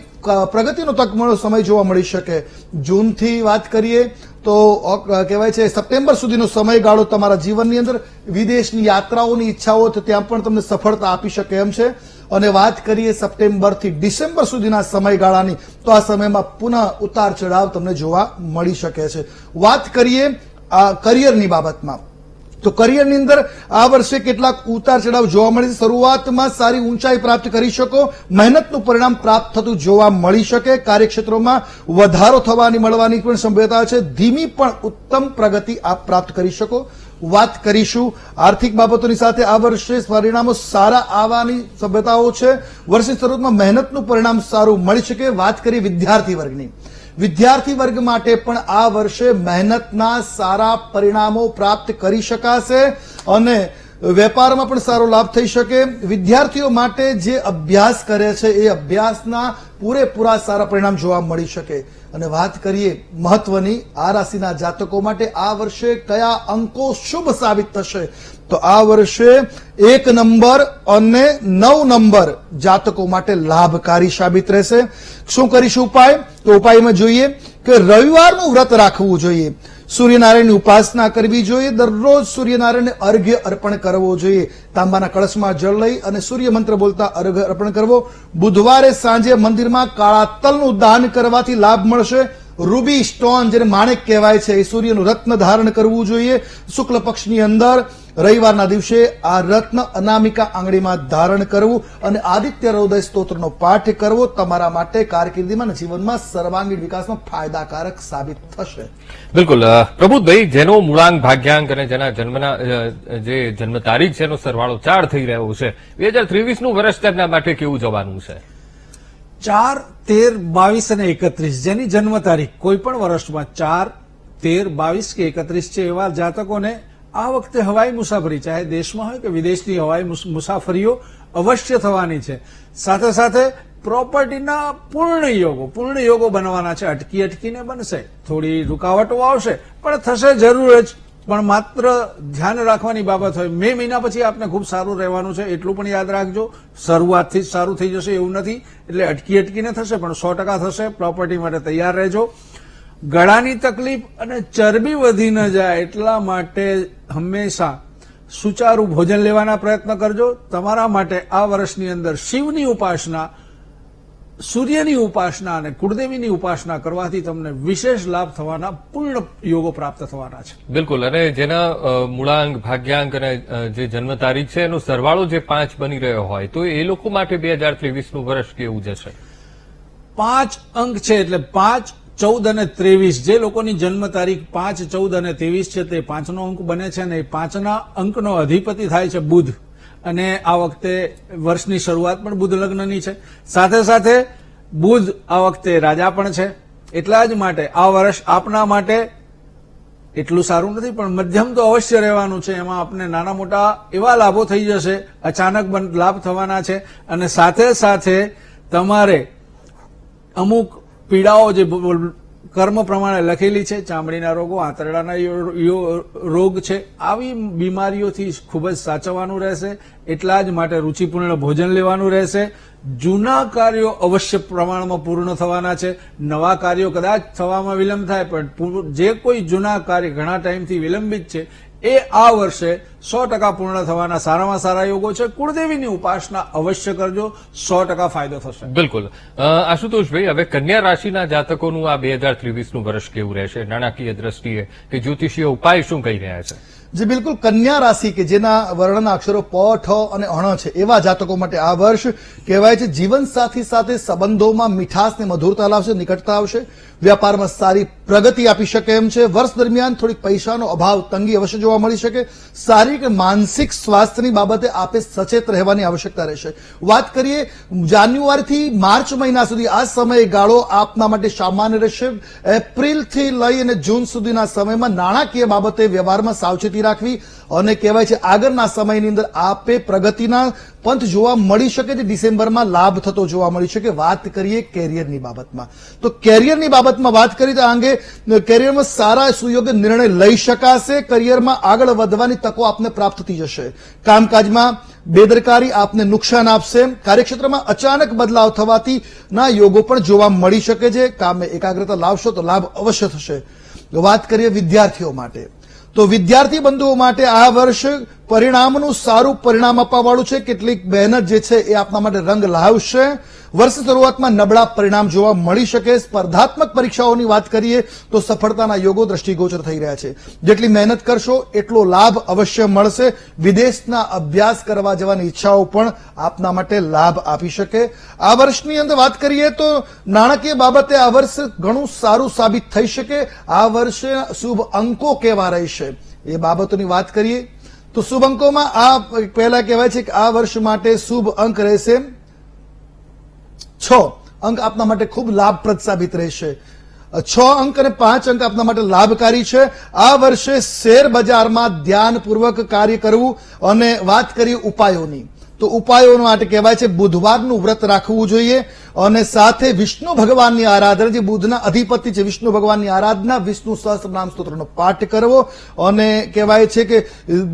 પ્રગતિનો તક સમય જોવા મળી શકે. જૂનથી વાત કરીએ તો કહેવાય છે સપ્ટેમ્બર સુધીનો સમયગાળો તમારા જીવનની અંદર વિદેશની યાત્રાઓની ઈચ્છાઓ તો ત્યાં પણ તમને સફળતા આપી શકે એમ છે. અને વાત કરીએ સપ્ટેમ્બરથી ડિસેમ્બર સુધીના સમયગાળાની તો આ સમયમાં પુનઃ ઉતાર ચઢાવ તમને જોવા મળી શકે છે. વાત કરીએ કરિયરની બાબતમાં તો કરિયરની અંદર આ વર્ષે કેટલાક ઉતાર ચઢાવ જોવા મળે છે. શરૂઆતમાં સારી ઊંચાઈ પ્રાપ્ત કરી શકો, મહેનતનું પરિણામ પ્રાપ્ત થતું જોવા મળી શકે. કાર્યક્ષેત્રોમાં વધારો થવાની મળવાની પણ સંભાવના છે. ધીમી પણ ઉત્તમ પ્રગતિ આપ પ્રાપ્ત કરી શકો. વાત કરીશું આર્થિક બાબતોની સાથે આ વર્ષે પરિણામો સારા આવવાની સંભાવનાઓ છે. વર્ષની શરૂઆતમાં મહેનતનું પરિણામ સારું મળી શકે. વાત કરીએ વિદ્યાર્થી વર્ગની. વિદ્યાર્થી વર્ગ માટે પણ આ વર્ષે મહેનતના સારા પરિણામો પ્રાપ્ત કરી શકાશે અને વેપારમાં પણ સારો લાભ થઈ શકે. વિદ્યાર્થીઓ માટે જે અભ્યાસ કરે છે એ અભ્યાસના પૂરેપૂરા સારા પરિણામ જોવા મળી શકે. અને વાત કરીએ મહત્વની આ રાશિના જાતકો માટે આ વર્ષે કયા અંકો શુભ સાબિત થશે તો આ વર્ષે 1 નંબર અને 9 નંબર જાતકો માટે લાભકારી સાબિત રહેશે. શું કરીશું ઉપાય? તો ઉપાયમાં જોઈએ કે રવિવારનું વ્રત રાખવું જોઈએ, સૂર્યનારાયણની ઉપાસના કરવી જોઈએ, દરરોજ સૂર્યનારાયણને અર્ઘ્ય અર્પણ કરવો જોઈએ, તાંબાના કળશમાં જળ લઈ અને સૂર્ય મંત્ર બોલતા અર્ઘ્ય અર્પણ કરવો. બુધવારે સાંજે મંદિરમાં કાળા તલનું દાન કરવાથી લાભ મળશે. રૂબી સ્ટોન જેને માણેક કહેવાય છે એ સૂર્યનું રત્ન ધારણ કરવું જોઈએ. શુક્લ પક્ષની અંદર રવિવારના દિવસે આ રત્ન અનામિકા આંગળીમાં ધારણ કરવું અને આદિત્ય હૃદય સ્તોત્રનો પાઠ કરવો તમારા માટે કારકિર્દીમાં અને જીવનમાં સર્વાંગીણ વિકાસમાં ફાયદાકારક સાબિત થશે. બિલકુલ પ્રબુદ્ધભાઈ, જેનો મૂળાંક ભાગ્યાંક અને જેના જન્મના જે જન્મ તારીખ છે એનો સરવાળો 4 થઈ રહ્યો છે, 2023 નું વર્ષ તેમના માટે કેવું જવાનું છે? 4, 13, 22 અને 31 જેની જન્મ તારીખ કોઈ પણ વર્ષમાં 4, 13, 22 કે 31 છે એવા જાતકોને આ વખતે હવાઈ મુસાફરી, ચાહે દેશમાં હોય કે વિદેશની હવાઈ મુસાફરીઓ અવશ્ય થવાની છે. સાથે સાથે પ્રોપર્ટીના પૂર્ણ યોગો બનવાના છે. અટકીને બનશે, થોડી રૂકાવટો આવશે પણ થશે જરૂર જ. પણ માત્ર ધ્યાન રાખવાની બાબત હોય. મે મહિના પછી આપને ખૂબ સારું રહેવાનું છે એટલું પણ યાદ રાખજો. શરૂઆતથી જ સારું થઈ જશે એવું નથી, એટલે અટકીને થશે પણ 100% થશે. પ્રોપર્ટી માટે તૈયાર રહેજો. ગળાની તકલીફ અને ચરબી વધી ન જાય એટલા માટે હંમેશા સુચારું ભોજન લેવાના પ્રયત્ન કરજો. તમારા માટે આ વર્ષની અંદર શિવની ઉપાસના, સૂર્યની ઉપાસના અને કુળદેવીની ઉપાસના કરવાથી તમને વિશેષ લાભ થવાના પૂર્ણ યોગો પ્રાપ્ત થવાના છે. બિલકુલ. અને જેના મૂળાંક ભાગ્યાંક અને જે જન્મ તારીખ છે એનો સરવાળો જે 5 બની રહ્યો હોય તો એ લોકો માટે 2023 નું વર્ષ કેવું જશે? 5 અંક છે એટલે 5, 14 અને 23 જે લોકોની જન્મ તારીખ 5, 14 અને 23 છે તે 5નો અંક બને છે અને 5ના અંકનો અધિપતિ થાય છે બુધ. અને આ વખતે વર્ષની શરૂઆત પણ બુધ લગ્નની છે. સાથે સાથે બુધ આ વખતે રાજા પણ છે. એટલા જ માટે આ વર્ષ આપના માટે એટલું સારું નથી પણ મધ્યમ તો અવશ્ય રહેવાનું છે. એમાં આપને નાના મોટા એવા લાભો થઈ જશે, અચાનક લાભ થવાના છે. અને સાથે સાથે તમારે અમુક પીડાઓ જે કર્મ પ્રમાણે લખેલી છે, ચામડીના રોગો, આંતરડાના રોગ છે, આવી બીમારીઓથી ખૂબ જ સાચવવાનું રહેશે. એટલા જ માટે રૂચિપૂર્ણ ભોજન લેવાનું રહેશે. જૂના કાર્યો અવશ્ય પ્રમાણમાં પૂર્ણ થવાના છે. નવા કાર્યો કદાચ થવામાં વિલંબ થાય પણ જે કોઈ જૂના કાર્ય ઘણા ટાઈમથી વિલંબિત છે એ આ વર્ષે 100% પૂર્ણ થવાના સારામાં સારા યોગો છે. કુળદેવીની ઉપાસના અવશ્ય કરજો, 100% ફાયદો થશે. બિલકુલ. આશુતોષભાઈ, હવે કન્યા રાશિના જાતકોનું આ 2023નું વર્ષ કેવું રહેશે નાણાકીય દ્રષ્ટિએ, કે જ્યોતિષીય ઉપાય શું કહી રહ્યા છે? જે બિલકુલ કન્યા રાશિ કે જેના વર્ણના અક્ષરો પ, ઠ અને અણ છે એવા જાતકો માટે આ વર્ષ કહેવાય છે જીવનસાથી સાથે સંબંધોમાં મીઠાશ ને મધુરતા લાવશે, નિકટતા આવશે, વ્યાપારમાં સારી પ્રગતિ આપી શકે એમ છે. વર્ષ દરમિયાન થોડીક પૈસાનો અભાવ, તંગી અવશ્ય જોવા મળી શકે. શારીરિક માનસિક સ્વાસ્થ્યની બાબતે આપે સચેત રહેવાની આવશ્યકતા રહેશે. વાત કરીએ જાન્યુઆરીથી માર્ચ મહિના સુધી આ સમયગાળો આપના માટે સામાન્ય રહેશે. એપ્રિલથી લઈ અને જૂન સુધીના સમયમાં નાણાકીય બાબતે વ્યવહારમાં સાવચેતી રાખવી અને કહેવાય છે આગળના સમયની અંદર આપે પ્રગતિના પંથ જોવા મળી શકે છે. ડિસેમ્બરમાં લાભ થતો જોવા મળી શકે. વાત કરીએ કેરિયરની બાબતમાં, તો કેરિયરની બાબતમાં વાત કરીએ તો આ અંગે કેરિયરમાં સારા સુયોગ્ય નિર્ણય લઈ શકાશે. કરિયરમાં આગળ વધવાની તકો આપને પ્રાપ્ત થઈ જશે. કામકાજમાં બેદરકારી આપને નુકસાન આપશે. કાર્યક્ષેત્રમાં અચાનક બદલાવ થવાથી ના યોગો પણ જોવા મળી શકે છે. કામે એકાગ્રતા લાવશો તો લાભ અવશ્ય થશે. વાત કરીએ વિદ્યાર્થીઓ માટે, તો વિદ્યાર્થી બંધુઓ માટે આ વર્ષ પરિણામનું સારું પરિણામ આપવાવાળું છે. કેટલીક મહેનત જે છે એ આપના માટે રંગ લાવશે. વર્ષ શરૂઆતમાં નબળા પરિણામ જોવા મળી શકે. સ્પર્ધાત્મક પરીક્ષાઓની વાત કરીએ તો સફળતાના યોગો દ્રષ્ટિગોચર થઈ રહ્યા છે. જેટલી મહેનત કરશો એટલો લાભ અવશ્ય મળશે. વિદેશના અભ્યાસ કરવા જવાની ઈચ્છાઓ પણ આપના માટે લાભ આપી શકે. આ વર્ષની અંદર વાત કરીએ તો નાણાકીય બાબતે આ વર્ષ ઘણું સારું સાબિત થઈ શકે. આ વર્ષે શુભ અંકો કેવા રહેશે એ બાબતોની વાત કરીએ તો શુભ અંકોમાં આ પહેલા કહેવાય છે કે આ વર્ષ માટે શુભ અંક રહેશે 6 અંક આપના માટે ખૂબ લાભપ્રદ સાબિત રહેશે. 6 અંક અને 5 અંક આપના માટે લાભકારી છે. આ વર્ષે શેર બજારમાં ધ્યાનપૂર્વક કાર્ય કરવું. અને વાત કરીએ ઉપાયોની, તો ઉપાયો માટે કહેવાય છે બુધવારનું વ્રત રાખવું જોઈએ અને સાથે વિષ્ણુ ભગવાનની આરાધના, જે બુધના અધિપતિ છે વિષ્ણુ ભગવાનની આરાધના, વિષ્ણુ સહસ્ત્રનામ સ્તોત્રનો પાઠ કરવો. અને કહેવાય છે કે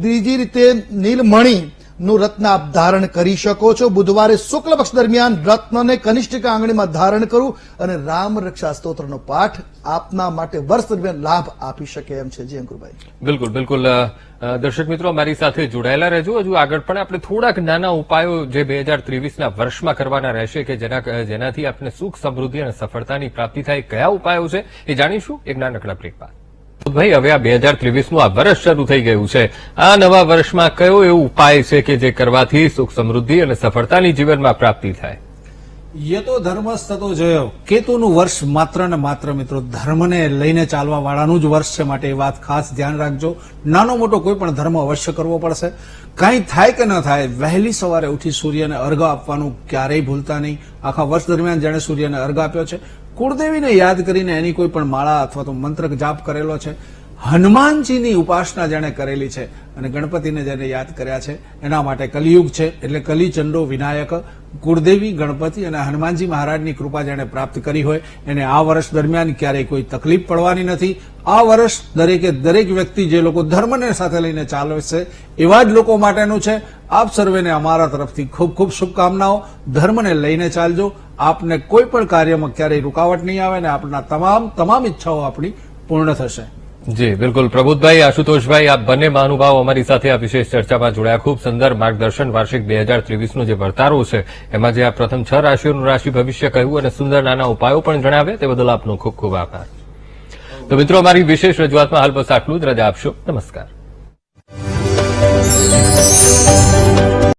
બીજી રીતે નીલમણી નું રત્ન આપ ધારણ કરી શકો છો. બુધવારે શુક્લ પક્ષ દરમિયાન રત્નને કનિષ્ઠિકા આંગળીમાં ધારણ કરવું અને રામ રક્ષા સ્તોત્રનો પાઠ આપના માટે વર્ષ દરમિયાન લાભ આપી શકે એમ છે. જી અંકુરભાઈ. બિલકુલ બિલકુલ. દર્શક મિત્રો, અમારી સાથે જોડાયેલા રહેજો. હજુ આગળ પણ આપણે થોડાક નાના ઉપાયો જે 2023ના વર્ષમાં કરવાના રહેશે કે જેનાથી આપણે સુખ, સમૃદ્ધિ અને સફળતાની પ્રાપ્તિ થાય, કયા ઉપાયો છે એ જાણીશું એક નાનકડા બ્રેક બાદ. ભાઈ, હવે આ 2023નું આ વર્ષ શરૂ થઈ ગયું છે. આ નવા વર્ષમાં કયો એવો ઉપાય છે કે જે કરવાથી સુખ, સમૃદ્ધિ અને સફળતાની જીવનમાં પ્રાપ્તિ થાય? યતો ધર્મસ્તતો જયો. કેતુનું વર્ષ માત્ર ને માત્ર મિત્રો ધર્મને લઈને ચાલવા વાળાનું જ વર્ષ છે, માટે એ વાત ખાસ ધ્યાન રાખજો. નાનો મોટો કોઈ પણ ધર્મ અવશ્ય કરવો પડશે. કંઈ થાય કે ન થાય, વહેલી સવારે ઉઠી સૂર્યને અર્ઘ આપવાનું ક્યારેય ભૂલતા નહીં. આખા વર્ષ દરમિયાન જેણે સૂર્યને અર્ઘ આપ્યો છે, કુળદેવીને યાદ કરીને એની કોઈ પણ માળા અથવા તો મંત્ર જાપ કરેલો છે, હનુમાનજીની ઉપાસના જેણે કરેલી છે અને ગણપતિને જેને યાદ કર્યા છે, એના માટે કલિયુગ છે. એટલે કલિચંડો વિનાયક, કુળદેવી, ગણપતિ અને હનુમાનજી મહારાજની કૃપા જેને પ્રાપ્ત કરી હોય એને આ વર્ષ દરમિયાન ક્યારેય કોઈ તકલીફ પડવાની નથી. આ વર્ષ દરેકે દરેક વ્યક્તિ જે લોકો ધર્મને સાથે લઈને ચાલે છે એવા જ લોકો માટેનું છે. આપ સર્વેને અમારા તરફથી ખૂબ ખૂબ શુભકામનાઓ. ધર્મને લઈને ચાલજો. આપને કોઈ પણ કાર્યમાં ક્યારેય રૂકાવટ નહીં આવે અને આપના તમામ ઈચ્છાઓ આપણી પૂર્ણ થશે. જી બિલકુલ. પ્રબોધભાઈ, આશુતોષભાઈ, આપ બંને મહાનુભાવો અમારી સાથે આ વિશેષ ચર્ચામાં જોડાયા. ખૂબ સુંદર માર્ગદર્શન. વાર્ષિક 2023નો જે વર્તારો છે એમાં જે આ પ્રથમ 6 રાશિઓનું રાશિ ભવિષ્ય કહ્યું અને સુંદર નાના ઉપાયો પણ જણાવ્યા, તે બદલ આપનો ખૂબ ખૂબ આભાર. તો મિત્રો, અમારી વિશેષ રજૂઆતમાં હાલ બસ આટલું જ. રજા આપશો. નમસ્કાર.